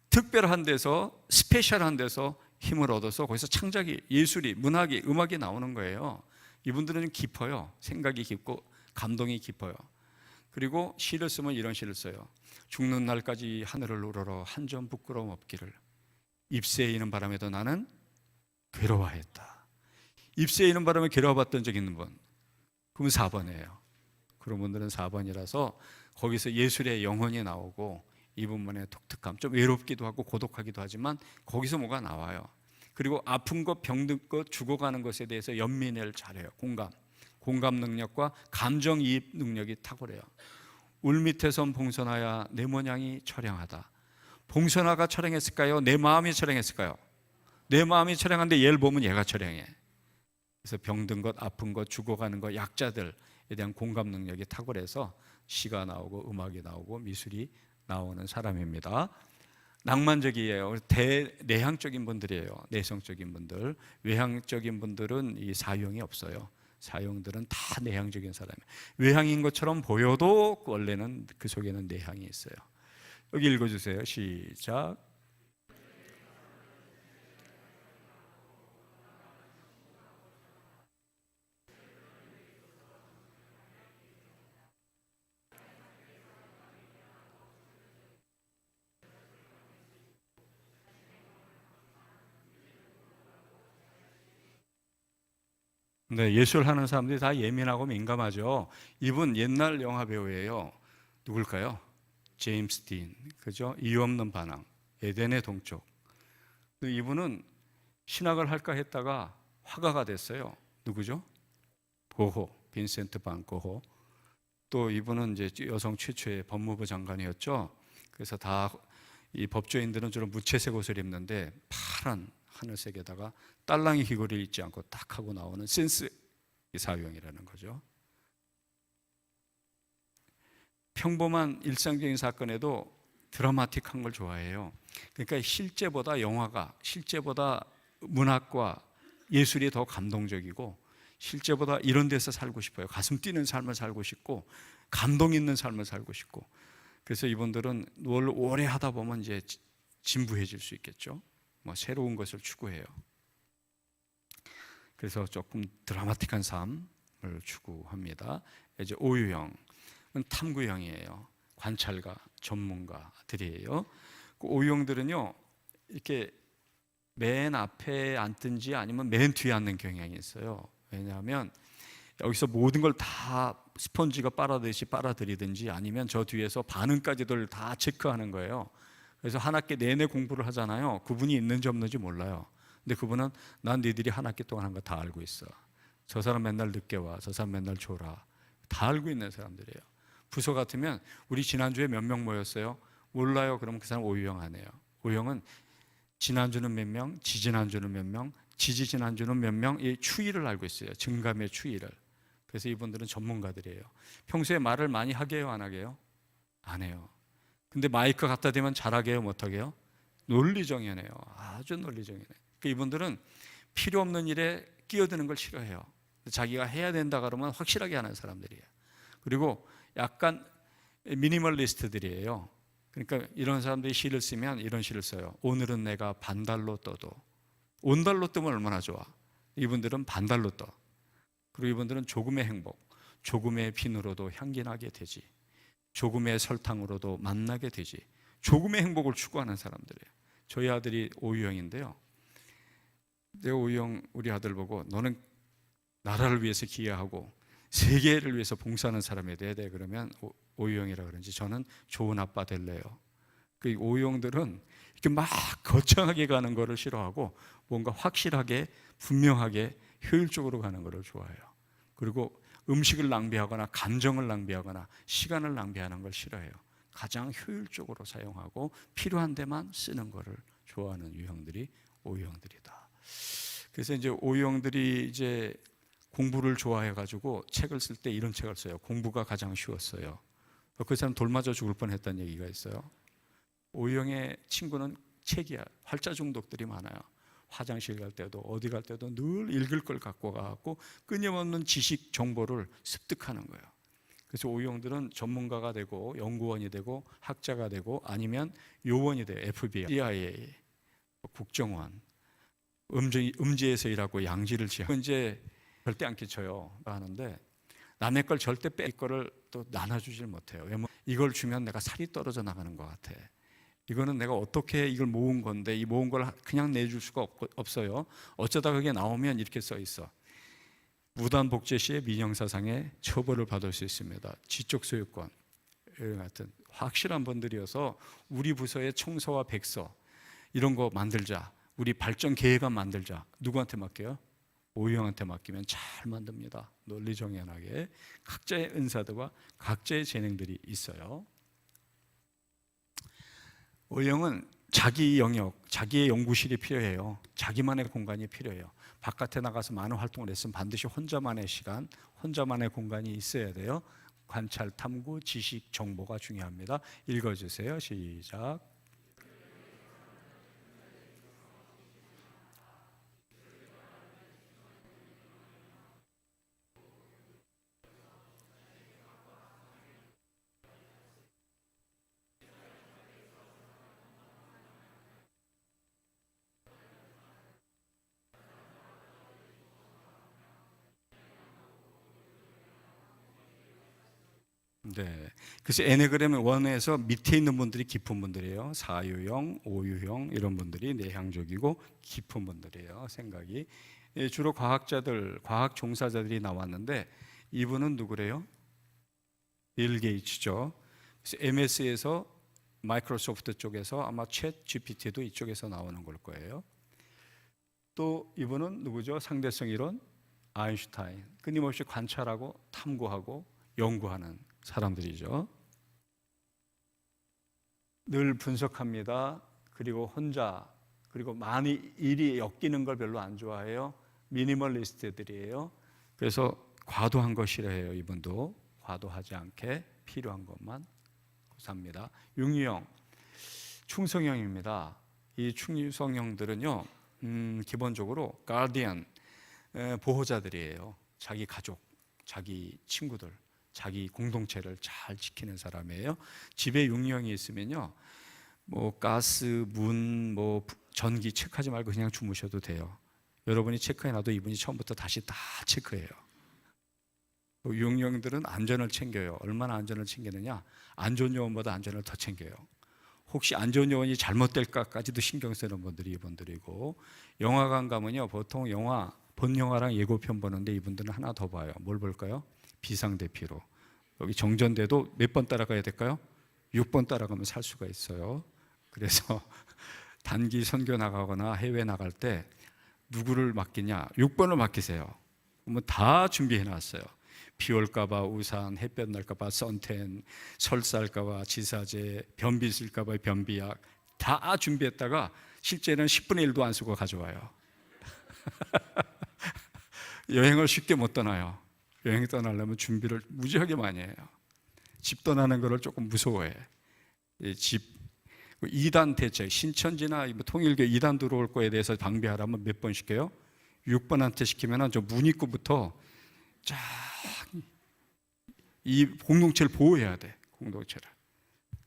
특별한 데서, 스페셜한 데서 힘을 얻어서 거기서 창작이, 예술이, 문학이, 음악이 나오는 거예요. 이분들은 깊어요. 생각이 깊고 감동이 깊어요. 그리고 시를 쓰면 이런 시를 써요. 죽는 날까지 하늘을 우러러 한 점 부끄러움 없기를. 잎새에 이는 바람에도 나는 괴로워했다. 잎새에 이는 바람에 괴로워봤던 적 있는 분? 그분 4번이에요. 그런 분들은 4번이라서 거기서 예술의 영혼이 나오고 이분만의 독특함, 좀 외롭기도 하고 고독하기도 하지만 거기서 뭐가 나와요. 그리고 아픈 것, 병든 것, 죽어가는 것에 대해서 연민을 잘해요. 공감 능력과 감정이입 능력이 탁월해요. 울밑에선 봉선화야 내 모양이 처량하다. 봉선화가 처량했을까요? 내 마음이 처량했을까요? 내 마음이 처량한데 얘를 보면 얘가 처량해. 그래서 병든 것, 아픈 것, 죽어가는 것, 약자들에 대한 공감 능력이 탁월해서 시가 나오고 음악이 나오고 미술이 나오는 사람입니다. 낭만적이에요. 내향적인 분들이에요. 내성적인 분들. 외향적인 분들은 이 사형이 없어요. 사형들은 다 내향적인 사람이에요. 외향인 것처럼 보여도 원래는 그 속에는 내향이 있어요. 여기 읽어주세요. 시작. 네, 예술하는 사람들이 다 예민하고 민감하죠. 이분 옛날 영화 배우예요. 누굴까요? 제임스 딘, 그죠? 이유 없는 반항, 에덴의 동쪽. 이분은 신학을 할까 했다가 화가가 됐어요. 누구죠? 고호, 빈센트 반 고호. 또 이분은 이제 여성 최초의 법무부 장관이었죠. 그래서 다 이 법조인들은 주로 무채색 옷을 입는데 파란 하늘색에다가 딸랑이 귀걸이를 잊지 않고 딱 하고 나오는 센스 사형이라는 거죠. 평범한 일상적인 사건에도 드라마틱한 걸 좋아해요. 그러니까 실제보다 영화가, 실제보다 문학과 예술이 더 감동적이고 실제보다 이런 데서 살고 싶어요. 가슴 뛰는 삶을 살고 싶고 감동 있는 삶을 살고 싶고. 그래서 이분들은 뭘 오래 하다 보면 이제 진부해질 수 있겠죠. 뭐 새로운 것을 추구해요. 그래서 조금 드라마틱한 삶을 추구합니다. 이제 O유형은 탐구형이에요. 관찰가, 전문가들이에요. 그 O유형들은요, 이렇게 맨 앞에 앉든지 아니면 맨 뒤에 앉는 경향이 있어요. 왜냐하면 여기서 모든 걸 다 스펀지가 빨아들이든지 아니면 저 뒤에서 반응까지들 다 체크하는 거예요. 그래서 한 학기 내내 공부를 하잖아요. 그분이 있는지 없는지 몰라요. 근데 그분은 난 니들이 한 학기 동안 한 거 다 알고 있어. 저 사람 맨날 늦게 와. 저 사람 맨날 졸아. 다 알고 있는 사람들이에요. 부서 같으면 우리 지난주에 몇 명 모였어요? 몰라요. 그러면 그 사람 O유형 아니에요. O유형은 지난주는 몇 명, 지지난주는 몇 명, 지지지난주는 몇 명, 이 추이를 알고 있어요. 증감의 추이를. 그래서 이분들은 전문가들이에요. 평소에 말을 많이 하게 해요, 안 하게 해요? 안 해요. 근데 마이크 갖다 대면 잘하게 해요, 못하게 해요? 논리정연해요. 아주 논리정연해요. 그러니까 이분들은 필요 없는 일에 끼어드는 걸 싫어해요. 자기가 해야 된다 그러면 확실하게 하는 사람들이에요. 그리고 약간 미니멀리스트들이에요. 그러니까 이런 사람들이 시를 쓰면 이런 시를 써요. 오늘은 내가 반달로 떠도. 온달로 뜨면 얼마나 좋아. 이분들은 반달로 떠. 그리고 이분들은 조금의 행복, 조금의 비누로도 향기 나게 되지, 조금의 설탕으로도 만나게 되지, 조금의 행복을 추구하는 사람들이에요. 저희 아들이 O유형인데요, 내 O유형 우리 아들 보고 너는 나라를 위해서 기여하고 세계를 위해서 봉사하는 사람이 돼야 돼. 그러면 O유형이라 그런지 저는 좋은 아빠 될래요. 그 O유형들은 이렇게 막 거창하게 가는 거를 싫어하고 뭔가 확실하게 분명하게 효율적으로 가는 거를 좋아해요. 그리고 음식을 낭비하거나 감정을 낭비하거나 시간을 낭비하는 걸 싫어해요. 가장 효율적으로 사용하고 필요한 데만 쓰는 거를 좋아하는 유형들이 O유형들이다. 그래서 이제 O유형들이 이제 공부를 좋아해 가지고 책을 쓸 때 이런 책을 써요. 공부가 가장 쉬웠어요. 그 사람 돌 맞아 죽을 뻔했다는 얘기가 있어요. O유형의 친구는 책이야. 활자 중독들이 많아요. 화장실 갈 때도 어디 갈 때도 늘 읽을 걸 갖고 가고 끊임없는 지식 정보를 습득하는 거예요. 그래서 O유형들은 전문가가 되고 연구원이 되고 학자가 되고 아니면 요원이 돼요. FBI, CIA, 국정원, 음지에서 일하고 양지를 지하고 이제 절대 안 끼쳐요 하는데 남의 걸 절대 뺄 거를 또 나눠주질 못해요. 왜냐면 이걸 주면 내가 살이 떨어져 나가는 것 같아. 이거는 내가 어떻게 이걸 모은 건데 이 모은 걸 그냥 내줄 수가 없어요. 어쩌다 그게 나오면 이렇게 써 있어. 무단 복제 시에 민형사상의 처벌을 받을 수 있습니다. 지적 소유권 같은 확실한 분들이어서 우리 부서의 청서와 백서 이런 거 만들자. 우리 발전 계획안 만들자. 누구한테 맡겨요? O유형한테 맡기면 잘 만듭니다. 논리정연하게 각자의 은사들과 각자의 재능들이 있어요. O유형은 자기 영역, 자기의 연구실이 필요해요. 자기만의 공간이 필요해요. 바깥에 나가서 많은 활동을 했으면 반드시 혼자만의 시간, 혼자만의 공간이 있어야 돼요. 관찰, 탐구, 지식, 정보가 중요합니다. 읽어주세요. 시작. 네. 그래서 에네그램 1에서 밑에 있는 분들이 깊은 분들이에요. 4유형, 5유형 이런 분들이 내향적이고 깊은 분들이에요. 생각이. 주로 과학자들, 과학 종사자들이 나왔는데 이분은 누구래요? 빌 게이츠죠. 그래서 MS에서 마이크로소프트 쪽에서 아마 챗 GPT도 이쪽에서 나오는 걸 거예요. 또 이분은 누구죠? 상대성 이론 아인슈타인. 끊임없이 관찰하고 탐구하고 연구하는 사람들이죠. 늘 분석합니다. 그리고 혼자, 그리고 많이 일이 엮이는 걸 별로 안 좋아해요. 미니멀리스트들이에요. 그래서 과도한 거 싫어해요. 이분도 과도하지 않게 필요한 것만 삽니다. 6유형 충성형입니다. 이 충성형들은요 기본적으로 가디언 보호자들이에요. 자기 가족, 자기 친구들, 자기 공동체를 잘 지키는 사람이에요. 집에 6유형이 있으면요, 뭐 가스, 문, 뭐 전기 체크하지 말고 그냥 주무셔도 돼요. 여러분이 체크해놔도 이분이 처음부터 다시 다 체크해요. 유흥요원들은 안전을 챙겨요. 얼마나 안전을 챙기느냐, 안전요원보다 안전을 더 챙겨요. 혹시 안전요원이 잘못될까까지도 신경 쓰는 분들이 이분들이고, 영화관 가면요 보통 영화 본 영화랑 예고편 보는데 이분들은 하나 더 봐요. 뭘 볼까요? 비상대피로. 여기 정전돼도 몇 번 따라가야 될까요? 6번 따라가면 살 수가 있어요. 그래서 단기 선교 나가거나 해외 나갈 때 누구를 맡기냐? 6번을 맡기세요. 그러면 다 준비해 놨어요. 비 올까봐 우산, 햇볕 날까봐 선텐, 설사할까봐 지사제, 변비 있을까봐 변비약 다 준비했다가 실제는 10분의 1도 안 쓰고 가져와요. 여행을 쉽게 못 떠나요. 여행 떠나려면 준비를 무지하게 많이 해요. 집 떠나는 거를 조금 무서워해. 집 2단 대책, 신천지나 통일교 2단 들어올 거에 대해서 방비하라면 몇 번 시켜요? 6번한테 시키면 저 문 입구부터 쫙 이 공동체를 보호해야 돼. 공동체를.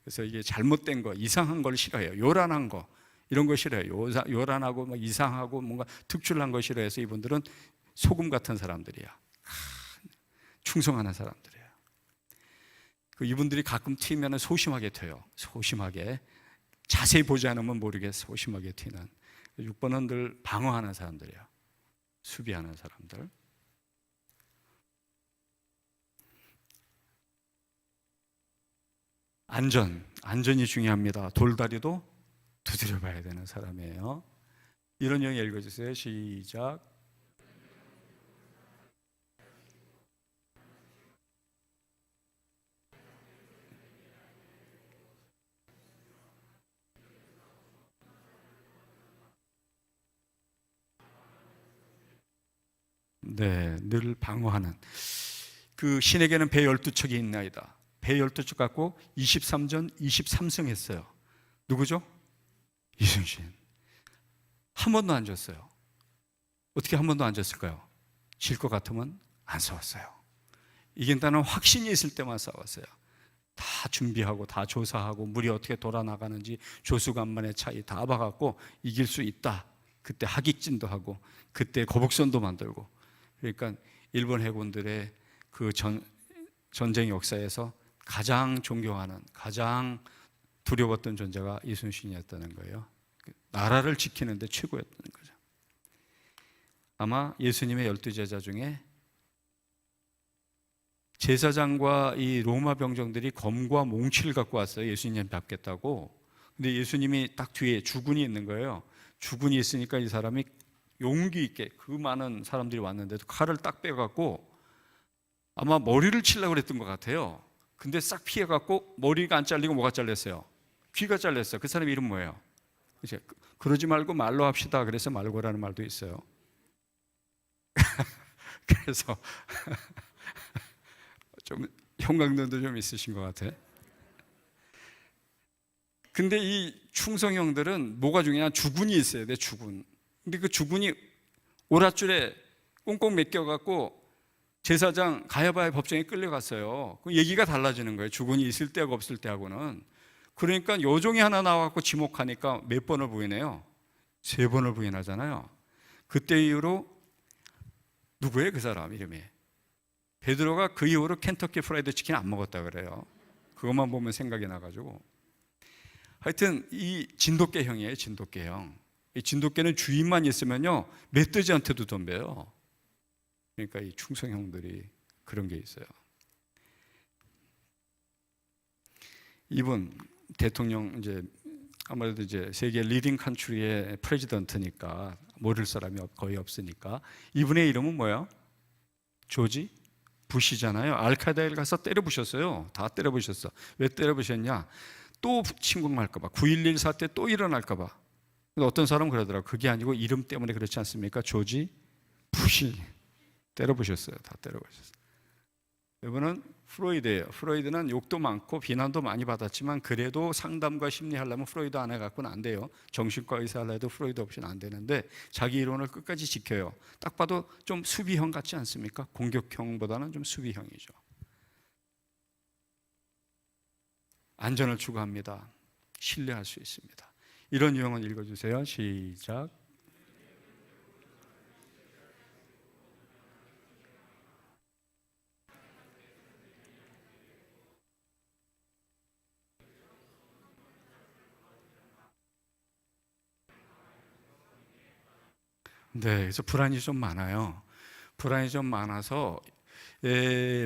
그래서 이게 잘못된 거, 이상한 걸 싫어해요. 요란한 거, 이런 거 싫어해요. 요란하고 막 이상하고 뭔가 특출난 거 싫어해서 이분들은 소금 같은 사람들이야. 충성하는 사람들이에요. 이분들이 가끔 튀면 소심하게 튀어요. 소심하게. 자세히 보지 않으면 모르게 소심하게 튀는. 6번은 늘 방어하는 사람들이에요. 수비하는 사람들. 안전이 중요합니다. 돌다리도 두드려 봐야 되는 사람이에요. 이런 영역 읽어주세요. 시작. 네, 늘 방어하는. 그 신에게는 배 12척이 있나이다. 배 12척 갖고 23전 23승 했어요. 누구죠? 이순신. 한 번도 안 졌어요. 어떻게 한 번도 안 졌을까요? 질 것 같으면 안 싸웠어요. 이긴다는 확신이 있을 때만 싸웠어요. 다 준비하고 다 조사하고 물이 어떻게 돌아나가는지 조수간만의 차이 다 봐갖고 이길 수 있다. 그때 하객진도 하고 그때 거북선도 만들고. 그러니까 일본 해군들의 그 전쟁 역사에서 가장 존경하는, 가장 두려웠던 존재가 이순신이었다는 거예요. 나라를 지키는데 최고였다는 거죠. 아마 예수님의 12제자 중에 제사장과 이 로마 병정들이 검과 몽치를 갖고 왔어요. 예수님 뵙겠다고. 근데 예수님이 딱 뒤에 주군이 있는 거예요. 주군이 있으니까 이 사람이 용기 있게, 그 많은 사람들이 왔는데도 칼을 딱 빼갖고 아마 머리를 치려고 그랬던 것 같아요. 근데 싹 피해갖고 머리가 안 잘리고 뭐가 잘렸어요? 귀가 잘렸어요. 그 사람 이름 뭐예요? 이제 그러지 말고 말로 합시다. 그래서 말고라는 말도 있어요. 그래서 좀 형광등도 좀 있으신 것 같아. 근데 이 충성형들은 뭐가 중요하냐? 주군이 있어야 돼, 주군. 근데 그 주군이 오랏줄에 꽁꽁 맡겨갖고 제사장 가야바의 법정에 끌려갔어요. 그 얘기가 달라지는 거예요. 주군이 있을 때하고 없을 때하고는. 그러니까 요종이 하나 나와갖고 지목하니까 몇 번을 부인해요? 3번을 부인하잖아요. 그때 이후로 누구예요? 그 사람 이름이. 베드로가 그 이후로 켄터키 프라이드 치킨 안 먹었다 그래요. 그것만 보면 생각이 나가지고. 하여튼 이 진돗개형이에요. 진돗개형. 이 진돗개는 주인만 있으면요 멧돼지한테도 덤벼요. 그러니까 이 충성형들이 그런 게 있어요. 이분 대통령 이제 아무래도 이제 세계 리딩 컨트리의 프레지던트니까 모를 사람이 거의 없으니까 이분의 이름은 뭐야? 조지 부시잖아요. 알카에다에 가서 때려부셨어요. 다 때려부셨어. 왜 때려부셨냐? 또 침공할까봐, 9.11 사태 또 일어날까봐. 어떤 사람은 그러더라고요. 그게 아니고 이름 때문에 그렇지 않습니까? 조지 부시 때려부셨어요. 다 때려부셨어요. 이분은 프로이드예요. 프로이드는 욕도 많고 비난도 많이 받았지만 그래도 상담과 심리하려면 프로이드 안 해갖고는 안 돼요. 정신과 의사 하려 해도 프로이드 없이는 안 되는데 자기 이론을 끝까지 지켜요. 딱 봐도 좀 수비형 같지 않습니까? 공격형보다는 좀 수비형이죠. 안전을 추구합니다. 신뢰할 수 있습니다. 이런 유형은 읽어주세요. 시작. 네, 그래서 불안이 좀 많아요. 불안이 좀 많아서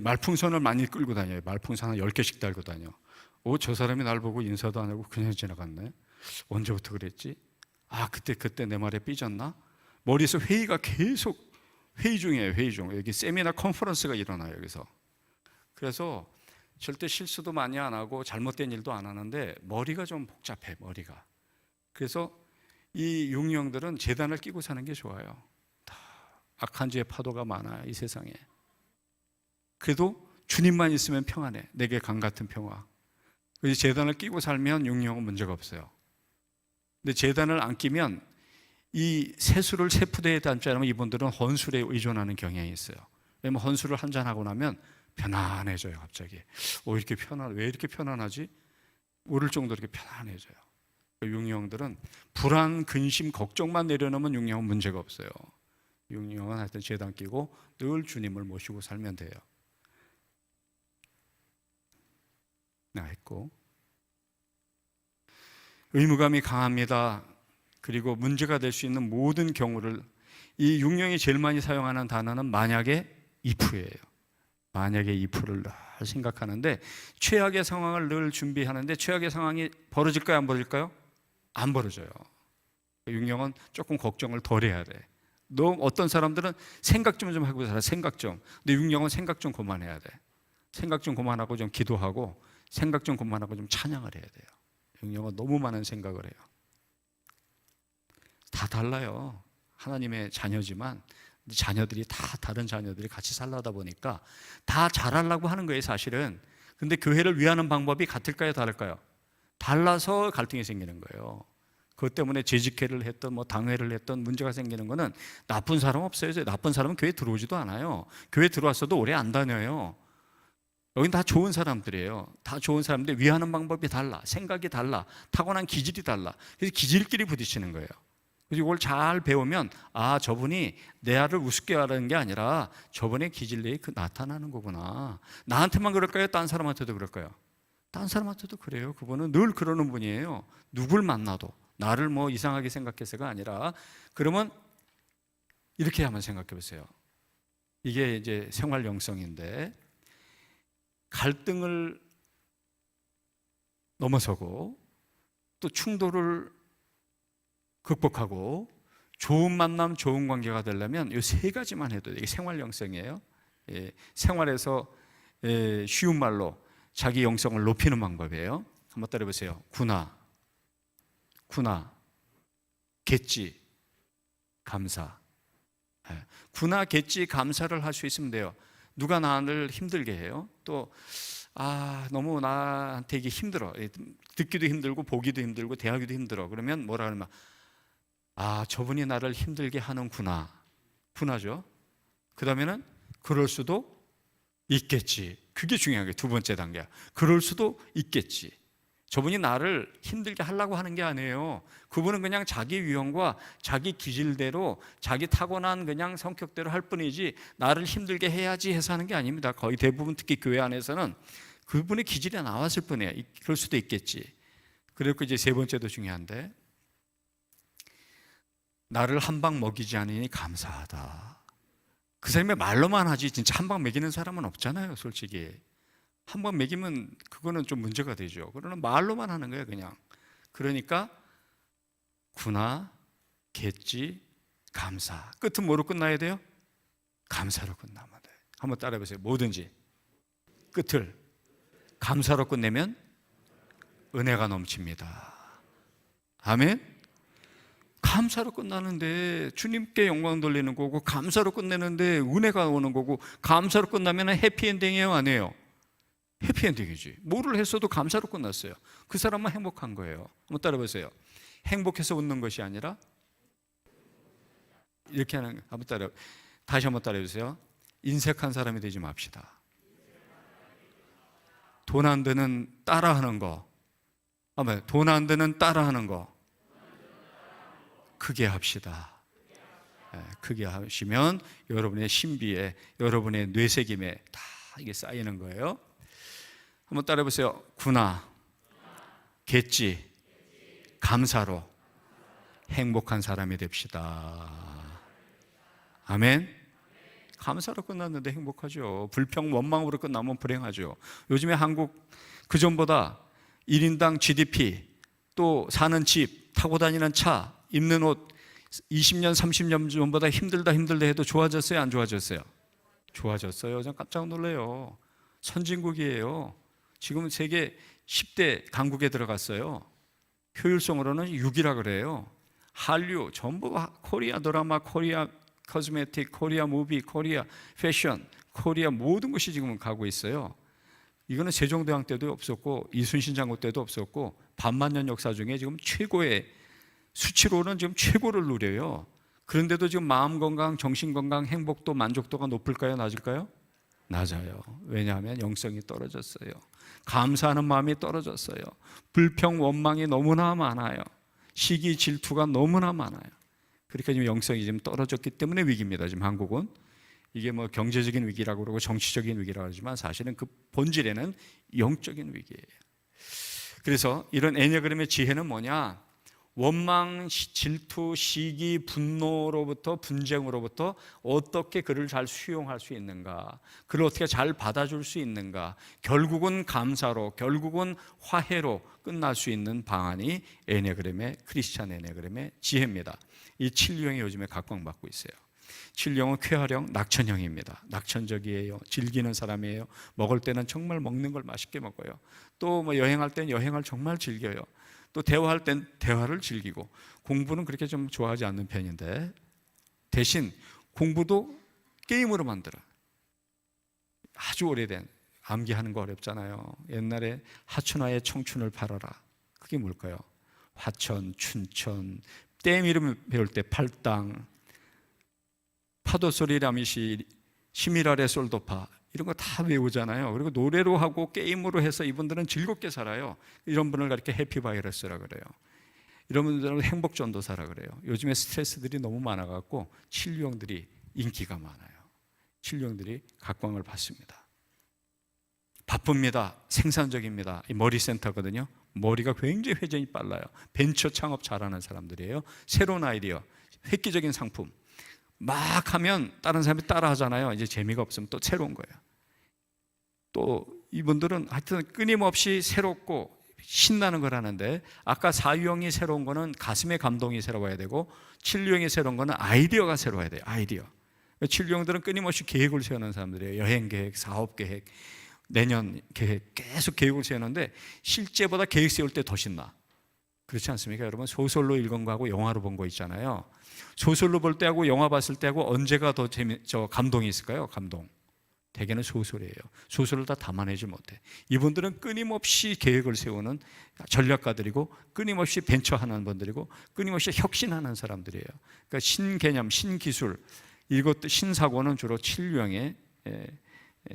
말풍선을 많이 끌고 다녀요. 말풍선 한 10개씩 달고 다녀. 저 사람이 날 보고 인사도 안 하고 그냥 지나갔네. 언제부터 그랬지? 그때 내 말에 삐졌나? 머리에서 회의가 계속 회의 중이에요. 회의 중. 여기 세미나 컨퍼런스가 일어나요. 여기서. 그래서 절대 실수도 많이 안 하고 잘못된 일도 안 하는데 머리가 좀 복잡해. 머리가. 그래서 이 용령들은 재단을 끼고 사는 게 좋아요. 다 악한 죄의 파도가 많아요. 이 세상에. 그래도 주님만 있으면 평안해. 내게 강 같은 평화. 그래서 재단을 끼고 살면 용령은 문제가 없어요. 근데 재단을 안 끼면 이 세수를 세푸대에 담지 않으면 이분들은 헌술에 의존하는 경향이 있어요. 왜냐면 헌술을 한잔 하고 나면 편안해져요. 갑자기. 왜 이렇게 편안하지? 모를 정도로 이렇게 편안해져요. 용령들은 불안, 근심, 걱정만 내려놓으면 용령은 문제가 없어요. 용령은 하여튼 재단 끼고 늘 주님을 모시고 살면 돼요. 했고, 의무감이 강합니다. 그리고 문제가 될 수 있는 모든 경우를, 이 용령이 제일 많이 사용하는 단어는 만약에 if예요. 만약에 if를 늘 생각하는데, 최악의 상황을 늘 준비하는데 최악의 상황이 벌어질까요? 안 벌어질까요? 안 벌어져요. 용령은 조금 걱정을 덜 해야 돼. 어떤 사람들은 생각 좀 하고 살아. 생각 좀. 근데 용령은 생각 좀 그만해야 돼. 생각 좀 그만하고 좀 기도하고, 생각 좀 그만하고 좀 찬양을 해야 돼요. 용령은 너무 많은 생각을 해요. 다 달라요. 하나님의 자녀지만 자녀들이 다 다른 자녀들이 같이 살다 보니까 다 잘하려고 하는 거예요, 사실은. 근데 교회를 위하는 방법이 같을까요, 다를까요? 달라서 갈등이 생기는 거예요. 그것 때문에 재직회를 했던 당회를 했던 문제가 생기는 거는 나쁜 사람 없어요. 나쁜 사람은 교회 들어오지도 않아요. 교회 들어왔어도 오래 안 다녀요. 여긴 다 좋은 사람들이에요. 다 좋은 사람인데 위하는 방법이 달라. 생각이 달라. 타고난 기질이 달라. 그래서 기질끼리 부딪히는 거예요. 그래서 이걸 잘 배우면 저분이 내 아를 우습게 하는 게 아니라 저분의 기질이 나타나는 거구나. 나한테만 그럴까요? 딴 사람한테도 그럴까요? 딴 사람한테도 그래요. 그분은 늘 그러는 분이에요. 누굴 만나도 나를 이상하게 생각해서가 아니라. 그러면 이렇게 한번 생각해 보세요. 이게 이제 생활 영성인데, 갈등을 넘어서고 또 충돌을 극복하고 좋은 만남, 좋은 관계가 되려면 이 세 가지만 해도 돼요. 이게 생활 영성이에요. 생활에서 쉬운 말로 자기 영성을 높이는 방법이에요. 한번 따라해보세요. 구나, 겠지, 감사. 구나, 겠지, 감사를 할 수 있으면 돼요. 누가 나를 힘들게 해요? 또 너무 나한테 이게 힘들어. 듣기도 힘들고 보기도 힘들고 대하기도 힘들어. 그러면 뭐라 그러면 저분이 나를 힘들게 하는구나. 구나죠. 그 다음에는 그럴 수도 있겠지. 그게 중요한 게 두 번째 단계야. 그럴 수도 있겠지. 저분이 나를 힘들게 하려고 하는 게 아니에요. 그분은 그냥 자기 유형과 자기 기질대로 자기 타고난 그냥 성격대로 할 뿐이지 나를 힘들게 해야지 해서 하는 게 아닙니다. 거의 대부분 특히 교회 안에서는 그분의 기질이 나왔을 뿐이에요. 그럴 수도 있겠지. 그리고 이제 세 번째도 중요한데, 나를 한 방 먹이지 않으니 감사하다. 그 사람이 말로만 하지 진짜 한 방 먹이는 사람은 없잖아요, 솔직히. 한 번 먹이면 그거는 좀 문제가 되죠. 그러나 말로만 하는 거예요, 그냥. 그러니까 구나, 겠지, 감사. 끝은 뭐로 끝나야 돼요? 감사로 끝나면 돼요. 한번 따라해보세요. 뭐든지 끝을 감사로 끝내면 은혜가 넘칩니다. 아멘. 감사로 끝나는데 주님께 영광 돌리는 거고, 감사로 끝내는데 은혜가 오는 거고, 감사로 끝나면 해피엔딩이에요, 아니에요? 해피엔딩이지. 뭐를 했어도 감사로 끝났어요. 그 사람은 행복한 거예요. 한번 따라해보세요. 행복해서 웃는 것이 아니라 이렇게 하는. 다시 한번 따라해보세요. 인색한 사람이 되지 맙시다. 돈 안 드는 따라하는 거. 돈 안 드는 따라하는 거. 크게 합시다. 크게 하시면 여러분의 신비에, 여러분의 뇌새김에 다 이게 쌓이는 거예요. 한번 따라해 보세요. 구나, 겠지, 감사로 행복한 사람이 됩시다. 아멘. 감사로 끝났는데 행복하죠. 불평, 원망으로 끝나면 불행하죠. 요즘에 한국 그전보다 1인당 GDP, 또 사는 집, 타고 다니는 차, 입는 옷 20년, 30년 전보다 힘들다 해도 좋아졌어요? 안 좋아졌어요? 좋아졌어요. 전 깜짝 놀래요. 선진국이에요. 지금 세계 10대 강국에 들어갔어요. 효율성으로는 6위라 그래요. 한류, 전부 코리아 드라마, 코리아 코스메틱, 코리아 무비, 코리아 패션, 코리아 모든 것이 지금 가고 있어요. 이거는 세종대왕 때도 없었고 이순신 장군 때도 없었고 반만년 역사 중에 지금 최고의 수치로는 지금 최고를 누려요. 그런데도 지금 마음 건강, 정신 건강, 행복도, 만족도가 높을까요? 낮을까요? 낮아요. 왜냐하면 영성이 떨어졌어요. 감사하는 마음이 떨어졌어요. 불평, 원망이 너무나 많아요. 시기, 질투가 너무나 많아요. 그러니까 지금 영성이 지금 떨어졌기 때문에 위기입니다. 지금 한국은 이게 뭐 경제적인 위기라고 그러고 정치적인 위기라고 하지만 사실은 그 본질에는 영적인 위기예요. 그래서 이런 애니그램의 지혜는 뭐냐? 원망, 질투, 시기, 분노로부터, 분쟁으로부터 어떻게 그를 잘 수용할 수 있는가, 그를 어떻게 잘 받아줄 수 있는가, 결국은 감사로, 결국은 화해로 끝날 수 있는 방안이 애니그램의, 크리스찬 애니그램의 지혜입니다. 이 7유형이 요즘에 각광받고 있어요. 7유형은 쾌활형, 낙천형입니다. 낙천적이에요. 즐기는 사람이에요. 먹을 때는 정말 먹는 걸 맛있게 먹어요. 또 뭐 여행할 때는 여행을 정말 즐겨요. 또 대화할 땐 대화를 즐기고, 공부는 그렇게 좀 좋아하지 않는 편인데 대신 공부도 게임으로 만들어. 아주 오래된, 암기하는 거 어렵잖아요. 옛날에 하춘화의 청춘을 팔아라. 그게 뭘까요? 화천, 춘천, 댐 이름 배울 때 팔당, 파도소리 라미시, 시미라레 솔도파, 이런 거 다 외우잖아요. 그리고 노래로 하고 게임으로 해서 이분들은 즐겁게 살아요. 이런 분을 가르쳐 해피바이러스라 그래요. 이런 분들은 행복전도사라 그래요. 요즘에 스트레스들이 너무 많아갖고 7유형들이 인기가 많아요. 7유형들이 각광을 받습니다. 바쁩니다. 생산적입니다. 이 머리 센터거든요. 머리가 굉장히 회전이 빨라요. 벤처 창업 잘하는 사람들이에요. 새로운 아이디어, 획기적인 상품 막 하면 다른 사람이 따라 하잖아요. 이제 재미가 없으면 또 새로운 거예요. 또 이분들은 하여튼 끊임없이 새롭고 신나는 걸 하는데, 아까 4유형이 새로운 거는 가슴의 감동이 새로워야 되고 7유형이 새로운 거는 아이디어가 새로워야 돼요. 아이디어. 7유형들은 끊임없이 계획을 세우는 사람들이에요. 여행 계획, 사업 계획, 내년 계획, 계속 계획을 세우는데 실제보다 계획 세울 때 더 신나. 그렇지 않습니까? 여러분, 소설로 읽은 거하고 영화로 본 거 있잖아요. 소설로 볼 때하고 영화 봤을 때하고 언제가 더 감동이 있을까요? 감동. 대개는 소설이에요. 소설을 다 담아내지 못해. 이분들은 끊임없이 계획을 세우는 전략가들이고, 끊임없이 벤처하는 분들이고, 끊임없이 혁신하는 사람들이에요. 그러니까 신개념, 신기술, 이것도 신사고는 주로 7유형의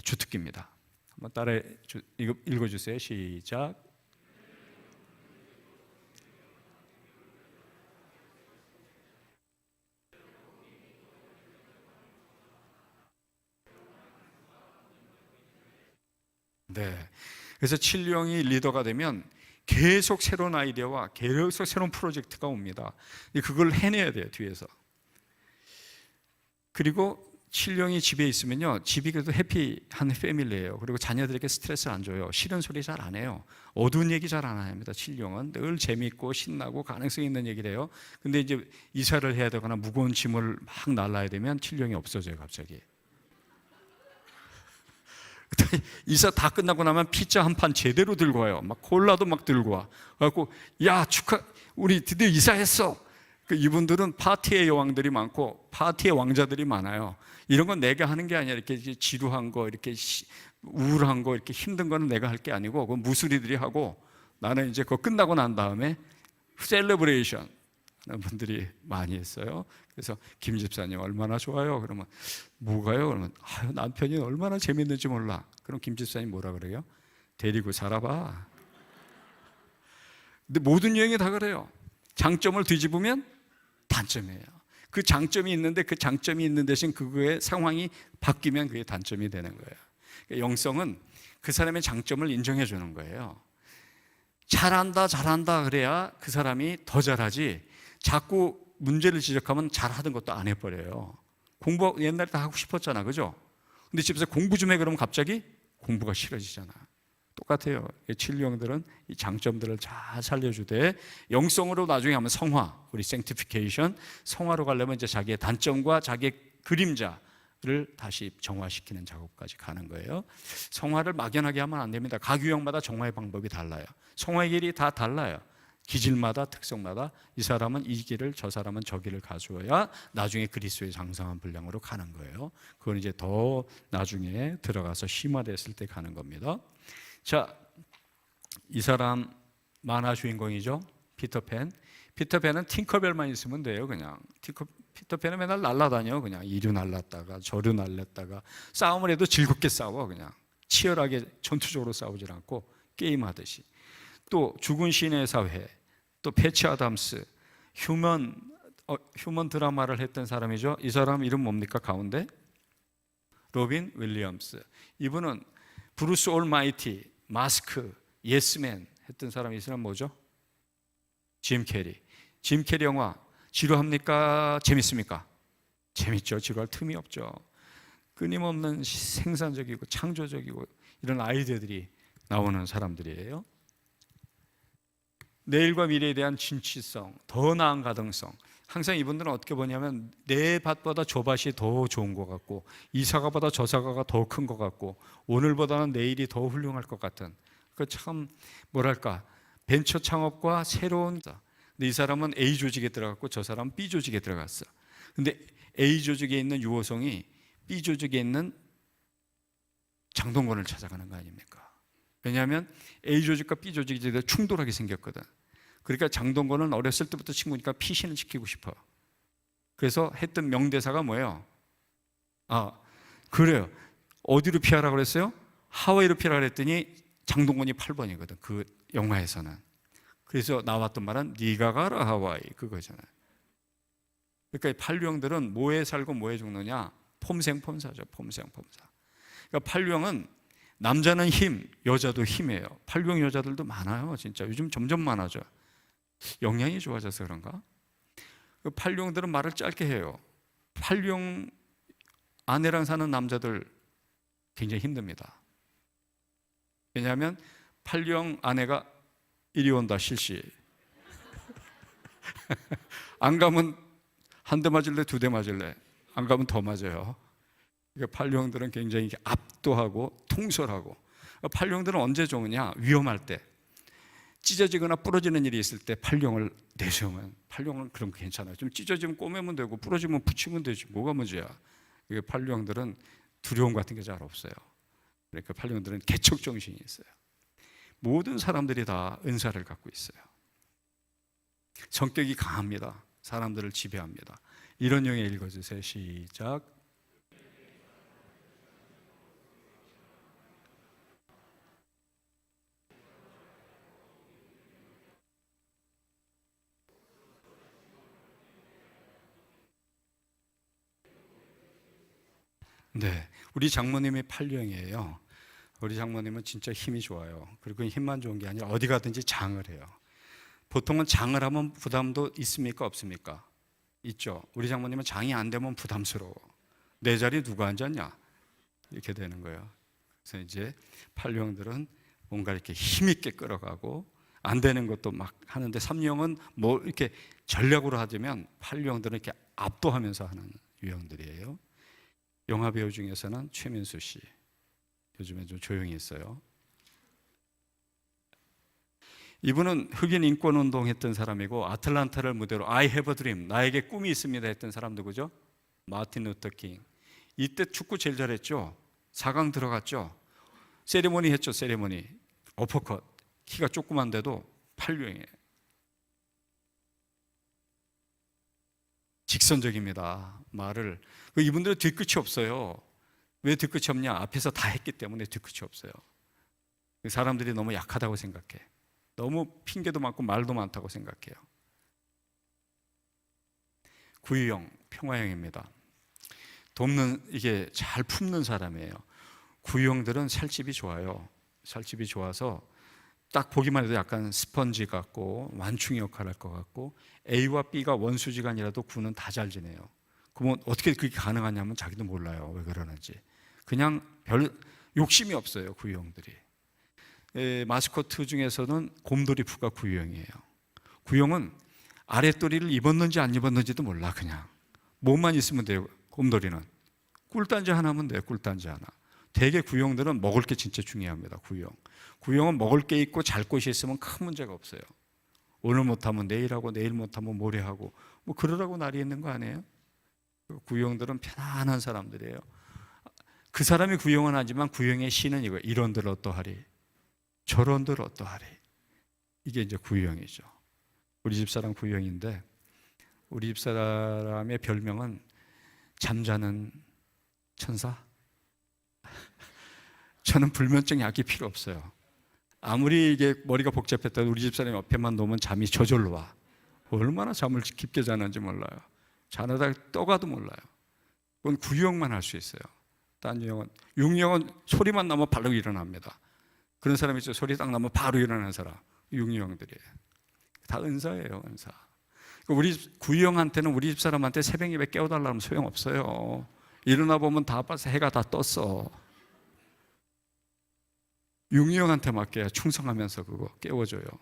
주특기입니다. 한번 따라 읽어주세요. 시작. 네. 그래서 7유형이 리더가 되면 계속 새로운 아이디어와 계속 새로운 프로젝트가 옵니다. 그걸 해내야 돼요, 뒤에서. 그리고 7유형이 집에 있으면요, 집이 그래도 해피한 패밀리예요. 그리고 자녀들에게 스트레스를 안 줘요. 싫은 소리 잘 안 해요. 어두운 얘기 잘 안 합니다. 7유형은 늘 재미있고 신나고 가능성 있는 얘기를 해요. 근데 이제 이사를 해야 되거나 무거운 짐을 막 날라야 되면 7유형이 없어져요, 갑자기. 이사 다 끝나고 나면 피자 한 판 제대로 들고 와요. 막 콜라도 막 들고 와. 그래갖고 야, 축하, 우리 드디어 이사했어. 이분들은 파티의 여왕들이 많고 파티의 왕자들이 많아요. 이런 건 내가 하는 게 아니라 이렇게 지루한 거, 이렇게 우울한 거, 이렇게 힘든 거는 내가 할 게 아니고 그건 무수리들이 하고, 나는 이제 그거 끝나고 난 다음에 셀레브레이션 하는 분들이 많이 했어요. 그래서 김 집사님 얼마나 좋아요? 그러면 뭐가요? 그러면 남편이 얼마나 재밌는지 몰라. 그럼 김 집사님 뭐라 그래요? 데리고 살아봐. 근데 모든 여행이 다 그래요. 장점을 뒤집으면 단점이에요. 그 장점이 있는데 그 장점이 있는 대신 그거의 상황이 바뀌면 그게 단점이 되는 거예요. 그러니까 영성은 그 사람의 장점을 인정해 주는 거예요. 잘한다 그래야 그 사람이 더 잘하지, 자꾸 문제를 지적하면 잘하던 것도 안 해버려요. 공부 옛날에 다 하고 싶었잖아, 그죠? 근데 집에서 공부 좀 해 그러면 갑자기 공부가 싫어지잖아. 똑같아요. 진리형들은 이 장점들을 잘 살려주되, 영성으로 나중에 하면 성화, 우리 sanctification, 성화로 가려면 이제 자기의 단점과 자기의 그림자를 다시 정화시키는 작업까지 가는 거예요. 성화를 막연하게 하면 안 됩니다. 각 유형마다 정화의 방법이 달라요. 성화의 길이 다 달라요. 기질마다, 특성마다 이 사람은 이 길을, 저 사람은 저 길을 가주어야 나중에 그리스도의 장성한 분량으로 가는 거예요. 그건 이제 더 나중에 들어가서 심화됐을 때 가는 겁니다. 자, 이 사람 만화 주인공이죠. 피터팬. 피터팬은 팅커벨만 있으면 돼요. 그냥 피터팬은 맨날 날아다녀. 그냥 이리 날랐다가 저리 날랐다가, 싸움을 해도 즐겁게 싸워. 그냥 치열하게 전투적으로 싸우질 않고 게임하듯이. 또 죽은 신의 사회, 또 패치 아담스, 휴먼 드라마를 했던 사람이죠. 이 사람 이름 뭡니까? 가운데 로빈 윌리엄스. 이분은 브루스 올마이티, 마스크, 예스맨 했던 사람이, 이 사람 뭐죠? 짐 캐리. 짐 캐리 영화 지루합니까? 재밌습니까? 재밌죠. 지루할 틈이 없죠. 끊임없는 생산적이고 창조적이고 이런 아이디어들이 나오는 사람들이에요. 내일과 미래에 대한 진취성, 더 나은 가능성. 항상 이분들은 어떻게 보냐면 내 밭보다 저 밭이 더 좋은 것 같고, 이 사과보다 저 사과가 더 큰 것 같고, 오늘보다는 내일이 더 훌륭할 것 같은, 그 참 뭐랄까, 벤처 창업과 새로운. 근데 이 사람은 A 조직에 들어갔고 저 사람은 B 조직에 들어갔어. 근데 A 조직에 있는 유호성이 B 조직에 있는 장동건을 찾아가는 거 아닙니까? 왜냐하면 A 조직과 B 조직이 충돌하게 생겼거든. 그러니까 장동건은 어렸을 때부터 친구니까 피신을 시키고 싶어. 그래서 했던 명대사가 뭐예요? 그래요. 어디로 피하라고 그랬어요? 하와이로 피하라고 그랬더니 장동건이 8번이거든. 그 영화에서는. 그래서 나왔던 말은 네가 가라 하와이, 그거잖아요. 그러니까 판류형들은 뭐에 살고 뭐에 죽느냐? 폼생폼사죠. 폼생폼사. 그러니까 판류형은 남자는 힘, 여자도 힘이에요. 판류형 여자들도 많아요. 진짜 요즘 점점 많아져. 영양이 좋아져서 그런가? 판류형들은 말을 짧게 해요. 판류형 아내랑 사는 남자들 굉장히 힘듭니다. 왜냐하면 판류형 아내가 이리 온다, 실시. 안 가면 한 대 맞을래, 두 대 맞을래? 안 가면 더 맞아요. 그러니까 판류형들은 굉장히 압도하고 통솔하고. 판류형들은 언제 좋으냐? 위험할 때. 찢어지거나 부러지는 일이 있을 때 판룡을 내세우면, 판룡은 그럼 괜찮아요. 좀 찢어지면 꼬매면 되고 부러지면 붙이면 되지, 뭐가 문제야. 이게 판룡들은 두려움 같은 게 잘 없어요. 그러니까 판룡들은 개척 정신이 있어요. 모든 사람들이 다 은사를 갖고 있어요. 성격이 강합니다. 사람들을 지배합니다. 이런 용에 읽어주세요. 시작. 네, 우리 장모님이 판류형이에요. 우리 장모님은 진짜 힘이 좋아요. 그리고 힘만 좋은 게 아니라 어디 가든지 장을 해요. 보통은 장을 하면 부담도 있습니까? 없습니까? 있죠. 우리 장모님은 장이 안 되면 부담스러워. 내 자리에 누가 앉았냐? 이렇게 되는 거예요. 그래서 이제 판류형들은 뭔가 이렇게 힘있게 끌어가고, 안 되는 것도 막 하는데, 삼류형은 뭐 이렇게 전략으로 하자면 판류형들은 이렇게 압도하면서 하는 유형들이에요. 영화 배우 중에서는 최민수 씨, 요즘에 좀 조용히 있어요. 이분은 흑인 인권 운동했던 사람이고, 아틀란타를 무대로 I have a dream, 나에게 꿈이 있습니다 했던 사람 누구죠? 마틴 루터 킹. 이때 축구 제일 잘했죠. 4강 들어갔죠. 세리머니 했죠. 세리머니 어퍼컷. 키가 조그만데도 판류형이에요. 직선적입니다. 말을. 이분들은 뒤끝이 없어요. 왜 뒤끝이 없냐? 앞에서 다 했기 때문에 뒤끝이 없어요. 사람들이 너무 약하다고 생각해. 너무 핑계도 많고 말도 많다고 생각해요. 구유형, 평화형입니다. 돕는, 이게 잘 품는 사람이에요. 구유형들은 살집이 좋아요. 살집이 좋아서 딱 보기만 해도 약간 스펀지 같고 완충 역할을 할 것 같고, A와 B가 원수지간이라도 구는 다 잘 지내요. 그러면 어떻게 그게 가능하냐면 자기도 몰라요, 왜 그러는지. 그냥 별 욕심이 없어요, 구유형들이. 마스코트 중에서는 곰돌이푸가 구유형이에요. 구유형은 아랫도리를 입었는지 안 입었는지도 몰라. 그냥 몸만 있으면 돼요. 곰돌이는 꿀단지 하나 하면 돼요. 꿀단지 하나. 대개 구유형들은 먹을 게 진짜 중요합니다. 구유형은 먹을 게 있고 잘 곳이 있으면 큰 문제가 없어요. 오늘 못하면 내일 하고, 내일 못하면 모레 하고, 뭐 그러라고 날이 있는 거 아니에요? 구유형들은 편안한 사람들이에요. 그 사람이 구유형은 하지만 구유형의 시는 이거예요. 이런들 어떠하리, 저런들 어떠하리. 이게 이제 구유형이죠. 우리 집사람 구유형인데, 우리 집사람의 별명은 잠자는 천사? 저는 불면증 약이 필요 없어요. 아무리 이게 머리가 복잡했다고 우리 집사람 옆에만 놓으면 잠이 저절로 와. 얼마나 잠을 깊게 자는지 몰라요. 자다가 떠가도 몰라요. 그건 구유형만 할 수 있어요. 딴 유형은, 육유형은 소리만 나면 바로 일어납니다. 그런 사람이 있죠. 소리 딱 나면 바로 일어나는 사람. 육유형들이에요. 다 은사예요, 은사. 우리 구유형한테는, 우리 집사람한테 새벽 예배 깨워달라면 소용없어요. 일어나 보면 다 봐서 해가 다 떴어. 육유형한테 맡겨야 충성하면서 그거 깨워줘요. 그러니까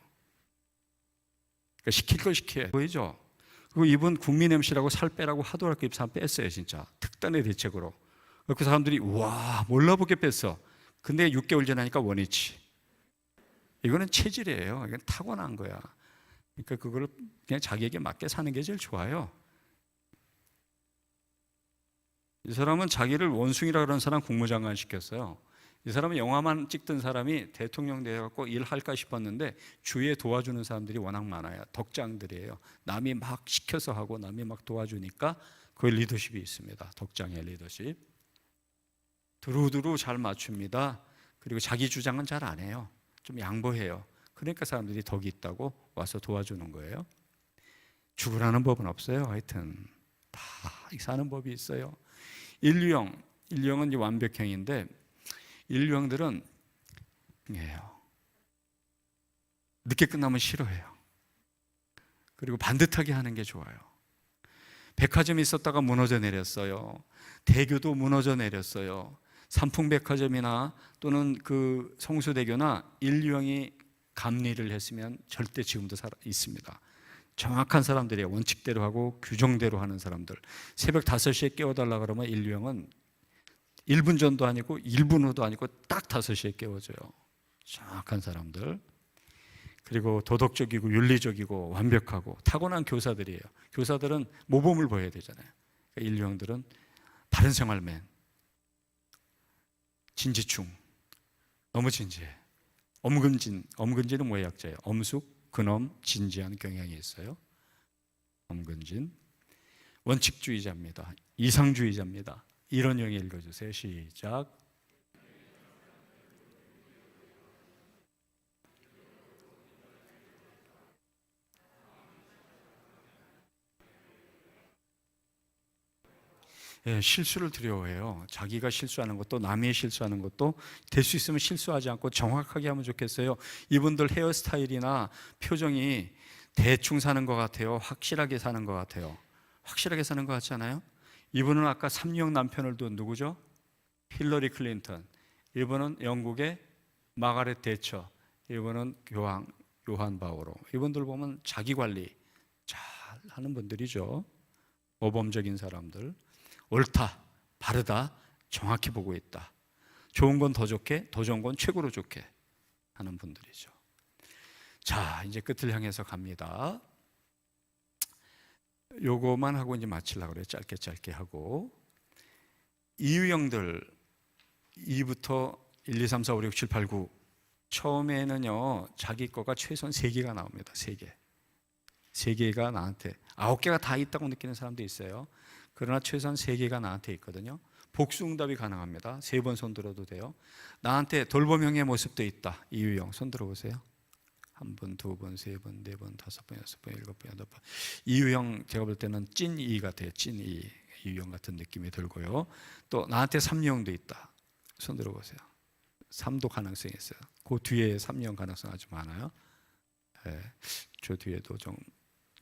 시킬 거 시켜야 보이죠. 그리고 이분 국민 MC라고 살 빼라고 하도 할거 입사 뺐어요. 진짜 특단의 대책으로. 그 사람들이 와, 몰라보게 뺐어. 근데 6개월 지나니까 원위치. 이거는 체질이에요. 이건 타고난 거야. 그러니까 그걸 그냥 자기에게 맞게 사는 게 제일 좋아요. 이 사람은 자기를 원숭이라 그러는 사람 국무장관 시켰어요. 이 사람은 영화만 찍던 사람이 대통령 돼갖고 일할까 싶었는데 주위에 도와주는 사람들이 워낙 많아요. 덕장들이에요. 남이 막 시켜서 하고 남이 막 도와주니까 그 리더십이 있습니다. 덕장의 리더십. 두루두루 잘 맞춥니다. 그리고 자기 주장은 잘 안 해요. 좀 양보해요. 그러니까 사람들이 덕이 있다고 와서 도와주는 거예요. 죽으라는 법은 없어요. 하여튼 다 사는 법이 있어요. 인류형은 이제 완벽형인데, 인류형들은 늦게 끝나면 싫어해요. 그리고 반듯하게 하는 게 좋아요. 백화점이 있었다가 무너져 내렸어요. 대교도 무너져 내렸어요. 삼풍백화점이나 또는 그 성수대교나 인류형이 감리를 했으면 절대 지금도 있습니다. 정확한 사람들이에요. 원칙대로 하고 규정대로 하는 사람들. 새벽 5시에 깨워달라 그러면 인류형은 1분 전도 아니고 1분 후도 아니고 딱 5시에 깨워줘요. 정확한 사람들. 그리고 도덕적이고 윤리적이고 완벽하고 타고난 교사들이에요. 교사들은 모범을 보여야 되잖아요. 그러니까 인류형들은 바른 생활맨, 진지충, 너무 진지해. 엄근진은 뭐의 약자예요? 엄숙, 근엄, 진지한 경향이 있어요. 엄근진. 원칙주의자입니다. 이상주의자입니다. 이런 형이 읽어주세요. 시작. 예, 실수를 두려워해요. 자기가 실수하는 것도 남이 실수하는 것도 될 수 있으면 실수하지 않고 정확하게 하면 좋겠어요. 이분들 헤어스타일이나 표정이 대충 사는 것 같아요? 확실하게 사는 것 같아요? 확실하게 사는 것 같지 않아요? 이분은 아까 3령 남편을 둔 누구죠? 힐러리 클린턴. 이분은 영국의 마가렛 대처. 이분은 요한 바오로. 이분들 보면 자기 관리 잘 하는 분들이죠. 모범적인 사람들. 옳다, 바르다, 정확히 보고 있다. 좋은 건 더 좋게, 더 좋은 건 최고로 좋게 하는 분들이죠. 자, 이제 끝을 향해서 갑니다. 요거만 하고 이제 마치려고 그래요. 짧게 하고. 이유형들 2부터 1, 2, 3, 4, 5, 6, 7, 8, 9. 처음에는요, 자기 거가 최소한 3개가 나옵니다. 3개. 3개가 나한테, 9개가 다 있다고 느끼는 사람도 있어요. 그러나 최소한 3개가 나한테 있거든요. 복수응답이 가능합니다. 3번 손 들어도 돼요. 나한테 돌봄형의 모습도 있다. 이유형 손 들어보세요. 한 번, 두 번, 세 번, 네 번, 다섯 번, 여섯 번, 일곱 번, 여덟 번. 이 유형 제가 볼 때는 찐 이 같아요. 찐 이 유형 같은 느낌이 들고요. 또 나한테 3유형도 있다. 손 들어보세요. 3도 가능성이 있어요. 그 뒤에 3유형 가능성 아주 많아요. 네, 저 뒤에도 좀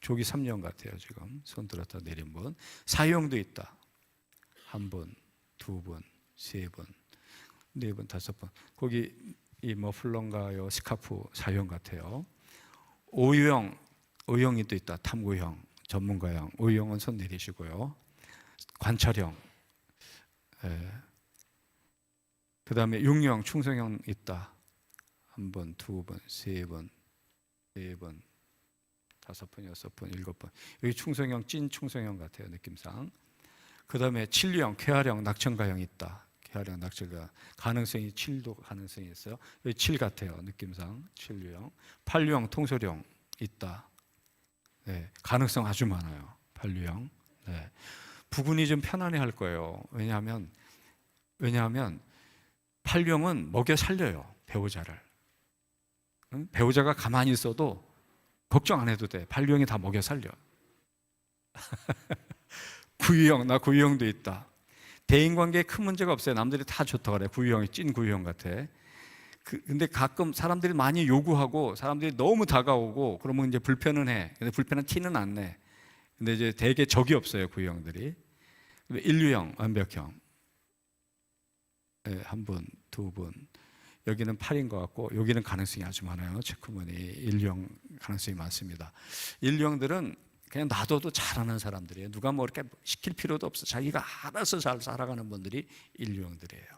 저기 3유형 같아요. 지금 손 들었다 내린 분. 4유형도 있다. 한 번, 두 번, 세 번, 네 번, 다섯 번. 거기 이 머플러인가요? 스카프 4유형 같아요. 5유형, 의형이 또 있다. 탐구형, 전문가형. 5유형은 손 내리시고요. 관찰형. 그 다음에 6유형, 충성형 있다. 한 번, 두 번, 세 번, 네 번, 다섯 번, 여섯 번, 일곱 번. 여기 충성형, 찐 충성형 같아요. 느낌상. 그 다음에 7유형, 쾌활형, 낙천가형 있다. 쾌활형, 낙천가 가능성이 7도 가능성이 있어요. 여기 7 같아요. 느낌상 7유형. 8유형, 통솔형 있다. 네, 가능성 아주 많아요. 8유형. 네. 부군이 좀 편안해 할 거예요. 왜냐하면 8유형은 먹여 살려요. 배우자를. 응? 배우자가 가만히 있어도 걱정 안 해도 돼. 8유형이 다 먹여 살려. 9유형, 나 9유형도 있다. 대인관계에 큰 문제가 없어요. 남들이 다 좋다고 그래. 9유형이 찐 9유형 같아. 근데 가끔 사람들이 많이 요구하고 사람들이 너무 다가오고 그러면 이제 불편은 해. 근데 불편은 티는 안 내. 근데 이제 되게 적이 없어요. 9유형들이. 1유형, 완벽형. 네, 한 분, 두 분. 여기는 8인 것 같고 여기는 가능성이 아주 많아요. 체크무늬 1유형 가능성이 많습니다. 1유형들은 그냥 놔둬도 잘하는 사람들이에요. 누가 뭐 이렇게 시킬 필요도 없어. 자기가 알아서 잘 살아가는 분들이 1유형들이에요.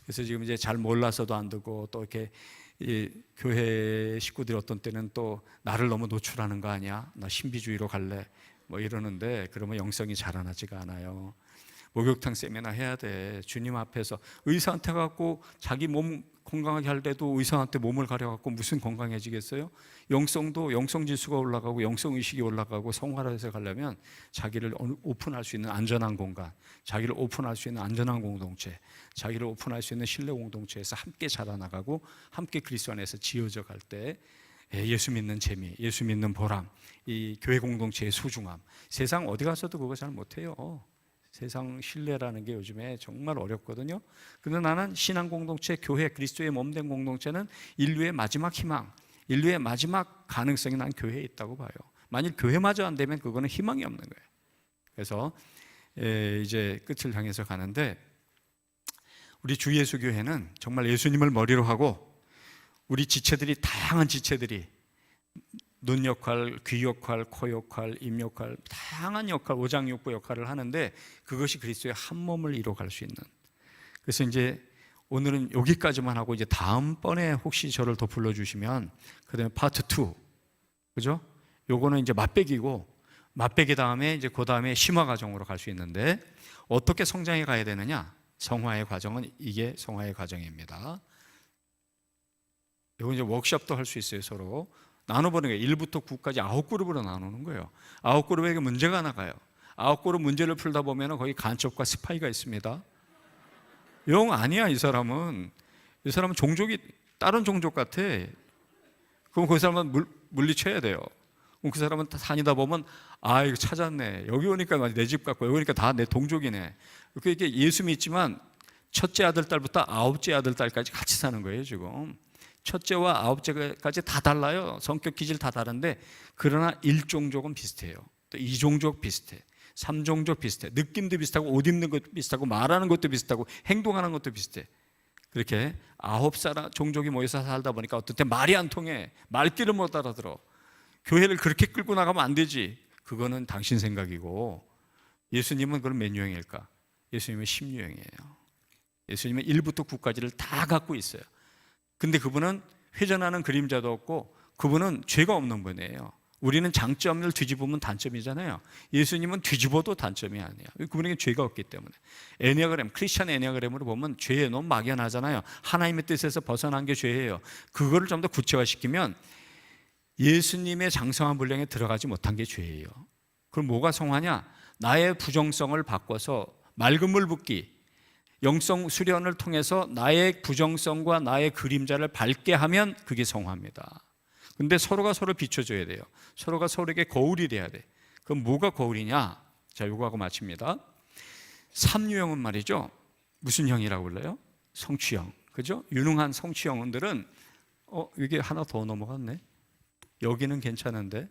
그래서 지금 이제 잘 몰라서도 안 되고 또 이렇게 이 교회 식구들이 어떤 때는 또 나를 너무 노출하는 거 아니야? 나 신비주의로 갈래? 뭐 이러는데 그러면 영성이 자라나지가 않아요. 목욕탕 세미나 해야 돼. 주님 앞에서 의사한테 갖고 자기 몸 건강하게 할 때도 의사한테 몸을 가려갖고 무슨 건강해지겠어요? 영성도 영성 지수가 올라가고 영성 의식이 올라가고 성화로에서 가려면 자기를 오픈할 수 있는 안전한 공간, 자기를 오픈할 수 있는 안전한 공동체, 자기를 오픈할 수 있는 신뢰 공동체에서 함께 자라나가고 함께 그리스도 안에서 지어져 갈 때 예수 믿는 재미, 예수 믿는 보람, 이 교회 공동체의 소중함. 세상 어디 가서도 그거 잘 못해요. 세상 신뢰라는 게 요즘에 정말 어렵거든요. 근데 나는 신앙 공동체, 교회, 그리스도의 몸된 공동체는 인류의 마지막 희망, 인류의 마지막 가능성이 난 교회에 있다고 봐요. 만일 교회마저 안 되면 그거는 희망이 없는 거예요. 그래서 이제 끝을 향해서 가는데 우리 주 예수 교회는 정말 예수님을 머리로 하고 우리 지체들이 다양한 지체들이 눈 역할, 귀 역할, 코 역할, 입 역할, 다양한 역할, 오장육부 역할을 하는데 그것이 그리스도의 한 몸을 이루어갈 수 있는. 그래서 이제 오늘은 여기까지만 하고 이제 다음번에 혹시 저를 더 불러주시면 그다음에 파트 2, 그죠? 요거는 이제 맛배기고 맛배기 다음에 이제 그 다음에 심화 과정으로 갈 수 있는데 어떻게 성장해 가야 되느냐? 성화의 과정은 이게 성화의 과정입니다. 이거 이제 워크숍도 할 수 있어요. 서로 나눠보는 거예요. 1부터 9까지 9그룹으로 나누는 거예요. 9그룹에게 문제가 나가요. 9그룹 문제를 풀다 보면 거기 간첩과 스파이가 있습니다. 영 아니야. 이 사람은 종족이 다른 종족 같아. 그럼 그 사람은 물리쳐야 돼요. 그럼 그 사람은 다니다 보면 아 이거 찾았네. 여기 오니까 내 집 같고 여기 오니까 다 내 동족이네. 이렇게 예수 믿지만 첫째 아들 딸부터 아홉째 아들 딸까지 같이 사는 거예요. 지금 첫째와 아홉째까지 다 달라요. 성격 기질 다 다른데 그러나 1종족은 비슷해요. 또 2종족 비슷해. 3종족 비슷해. 느낌도 비슷하고 옷 입는 것도 비슷하고 말하는 것도 비슷하고 행동하는 것도 비슷해. 그렇게 9 종족이 모여서 살다 보니까 어떤 때 말이 안 통해. 말귀를 못 알아들어. 교회를 그렇게 끌고 나가면 안 되지. 그거는 당신 생각이고 예수님은 그럼 몇 유형일까? 예수님은 10유형이에요. 예수님은 1부터 9까지를 다 갖고 있어요. 근데 그분은 회전하는 그림자도 없고 그분은 죄가 없는 분이에요. 우리는 장점을 뒤집으면 단점이잖아요. 예수님은 뒤집어도 단점이 아니에요. 그분에게 죄가 없기 때문에. 애니아그램, 크리스천 애니아그램으로 보면 죄에 너무 막연하잖아요. 하나님의 뜻에서 벗어난 게 죄예요. 그거를 좀 더 구체화시키면 예수님의 장성한 분량에 들어가지 못한 게 죄예요. 그럼 뭐가 성화냐? 나의 부정성을 바꿔서 맑은 물 붓기, 영성 수련을 통해서 나의 부정성과 나의 그림자를 밝게 하면 그게 성화입니다. 근데 서로가 서로 비춰줘야 돼요. 서로가 서로에게 거울이 돼야 돼. 그럼 뭐가 거울이냐? 자, 요거하고 마칩니다. 삼유형은 말이죠, 무슨 형이라고 불러요? 성취형. 그죠? 유능한 성취형들은 이게 하나 더 넘어갔네. 여기는 괜찮은데.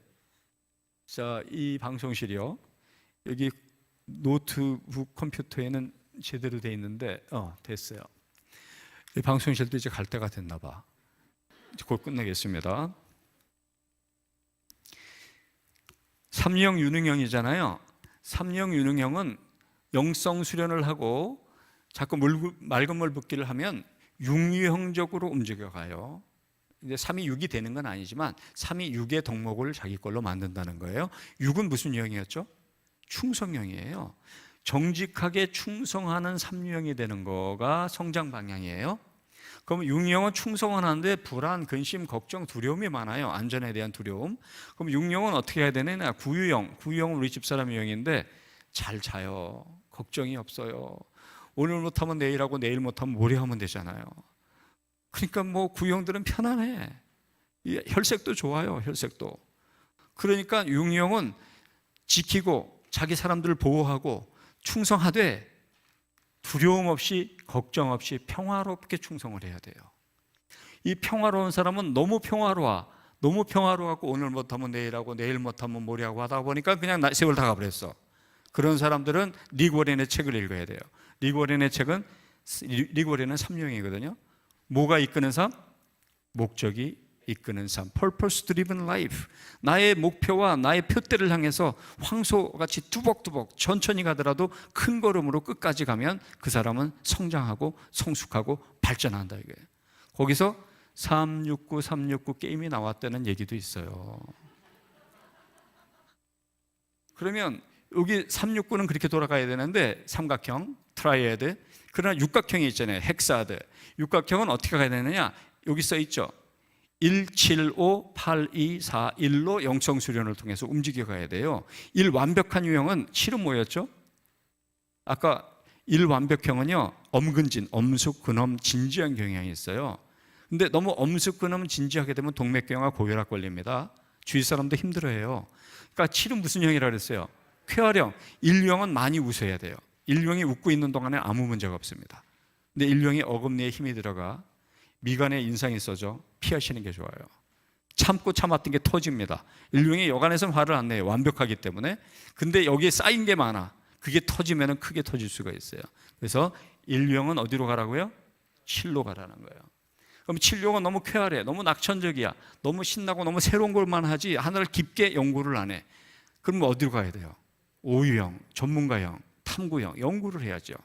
자, 이 방송실이요, 여기 노트북 컴퓨터에는 제대로 돼 있는데 됐어요. 이 방송실도 이제 갈 때가 됐나 봐. 이제 곧 끝내겠습니다. 삼유형 유능형이잖아요. 삼유형 유능형은 영성 수련을 하고 자꾸 맑은 물 붓기를 하면 육유형적으로 움직여가요. 이제 3이 6이 되는 건 아니지만 3이 6의 덕목을 자기 걸로 만든다는 거예요. 6은 무슨 유형이었죠? 충성형이에요. 정직하게 충성하는 삼유형이 되는 거가 성장 방향이에요. 그럼 육유형은 충성은 하는데 불안, 근심, 걱정, 두려움이 많아요. 안전에 대한 두려움. 그럼 육유형은 어떻게 해야 되느냐? 구유형은 우리 집사람 유형인데 잘 자요. 걱정이 없어요. 오늘 못하면 내일하고 내일 못하면 모레 하면 되잖아요. 그러니까 뭐 구유형들은 편안해. 혈색도 좋아요. 혈색도. 그러니까 육유형은 지키고 자기 사람들을 보호하고 충성하되 두려움 없이 걱정 없이 평화롭게 충성을 해야 돼요. 이 평화로운 사람은 너무 평화로워하고 오늘 못하면 내일하고 내일 못하면 모레하고 하다 보니까 그냥 세월 다 가버렸어. 그런 사람들은 릭 워렌의 책을 읽어야 돼요. 릭 워렌의 책은, 릭 워렌은 삼유형이거든요. 뭐가 이끄는 삶? 목적이 이끄는 삶. Purpose driven life. 나의 목표와 나의 표대를 향해서 황소같이 뚜벅뚜벅 천천히 가더라도 큰 걸음으로 끝까지 가면 그 사람은 성장하고 성숙하고 발전한다 이거예요. 거기서 369 게임이 나왔다는 얘기도 있어요. 그러면 여기 369는 그렇게 돌아가야 되는데 삼각형, 트라이애드. 그러나 육각형이 있잖아요. 헥사드. 육각형은 어떻게 가야 되느냐? 여기 써 있죠. 175, 82, 4, 1로 영성 수련을 통해서 움직여 가야 돼요. 1 완벽한 유형은 7은 뭐였죠? 아까 1 완벽형은요, 엄근진, 엄숙, 근엄, 진지한 경향이 있어요. 근데 너무 엄숙, 근엄, 진지하게 되면 동맥경화, 고혈압 걸립니다. 주위 사람도 힘들어해요. 그러니까 7은 무슨 형이라 그랬어요? 쾌활형. 1유형은 많이 웃어야 돼요. 1유형이 웃고 있는 동안에 아무 문제가 없습니다. 근데 1유형이 어금니에 힘이 들어가 미간에 인상이 써져 피하시는 게 좋아요. 참고 참았던 게 터집니다. 1유형이 여간에서는 화를 안 내요. 완벽하기 때문에. 근데 여기에 쌓인 게 많아. 그게 터지면 크게 터질 수가 있어요. 그래서 1유형은 어디로 가라고요? 7로 가라는 거예요. 그럼 7유형은 너무 쾌활해. 너무 낙천적이야. 너무 신나고 너무 새로운 것만 하지 하나를 깊게 연구를 안 해. 그럼 어디로 가야 돼요? 5유형, 전문가형, 탐구형, 연구를 해야죠.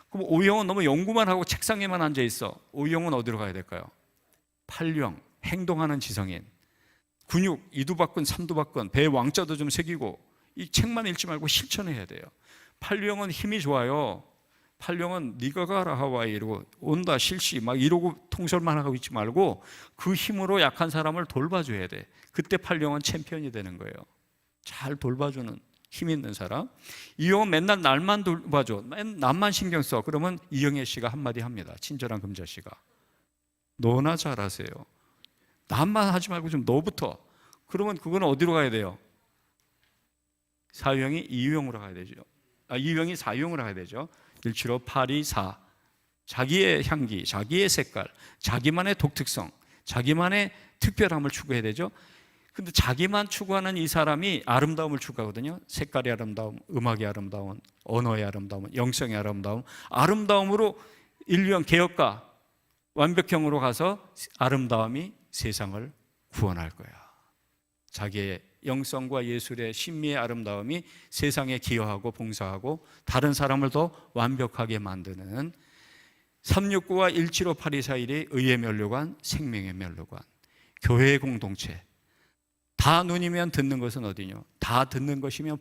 그럼 5유형은 너무 연구만 하고 책상에만 앉아 있어. 5유형은 어디로 가야 될까요? 8유형, 행동하는 지성인. 근육, 2두박근, 3두박근, 배에 왕자도 좀 새기고 이 책만 읽지 말고 실천해야 돼요. 8유형은 힘이 좋아요. 8유형은 네가 가라 하와이 이러고 온다 실시 막 이러고 통솔만 하고 있지 말고 그 힘으로 약한 사람을 돌봐줘야 돼. 그때 8유형은 챔피언이 되는 거예요. 잘 돌봐주는 힘 있는 사람. 이형은 맨날 날만 돌봐줘. 남만 신경 써. 그러면 이영애 씨가 한마디 합니다. 친절한 금자 씨가. 너나 잘하세요. 남만 하지 말고 좀 너부터. 그러면 그건 어디로 가야 돼요? 4유형이 2유형으로 가야 되죠. 2유형이 4유형으로 가야 되죠. 175, 82, 4. 자기의 향기, 자기의 색깔, 자기만의 독특성, 자기만의 특별함을 추구해야 되죠. 근데 자기만 추구하는 이 사람이 아름다움을 추구하거든요. 색깔의 아름다움, 음악의 아름다움, 언어의 아름다움, 영성의 아름다움. 아름다움으로 인류형 개혁가 완벽형으로 가서 아름다움이 세상을 구원할 거야. 자기의 영성과 예술의 신미의 아름다움이 세상에 기여하고 봉사하고 다른 사람을 더 완벽하게 만드는 369와 1758241이 의의 면류관, 생명의 면류관, 교회의 공동체. 다 눈이면 듣는 것은 어디뇨? 다 듣는 것이면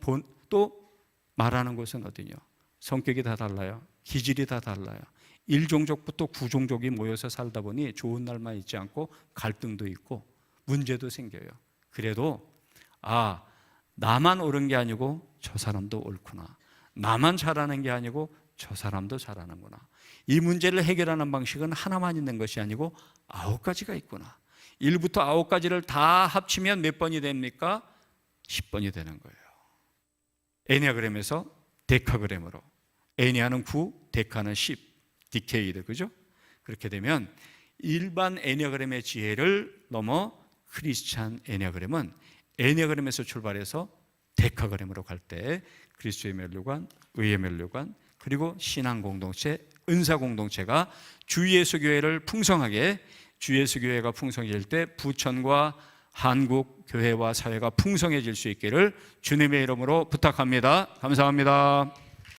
또 말하는 것은 어디뇨? 성격이 다 달라요. 기질이 다 달라요. 1종족부터 9종족이 모여서 살다 보니 좋은 날만 있지 않고 갈등도 있고 문제도 생겨요. 그래도 나만 옳은 게 아니고 저 사람도 옳구나. 나만 잘하는 게 아니고 저 사람도 잘하는구나. 이 문제를 해결하는 방식은 하나만 있는 것이 아니고 9가지가 있구나. 1부터 9까지를 다 합치면 몇 번이 됩니까? 10번이 되는 거예요. 애니아그램에서 데카그램으로, 애니아는 9, 데카는 10, 디케이드, 그죠? 그렇게 되면 일반 애니아그램의 지혜를 넘어 크리스찬 애니아그램은 애니아그램에서 출발해서 데카그램으로 갈 때 그리스도의 면류관, 의의 면류관, 그리고 신앙 공동체, 은사 공동체가 주 예수 교회를 풍성하게, 주 예수 교회가 풍성해질 때 부천과 한국 교회와 사회가 풍성해질 수 있기를 주님의 이름으로 부탁합니다. 감사합니다.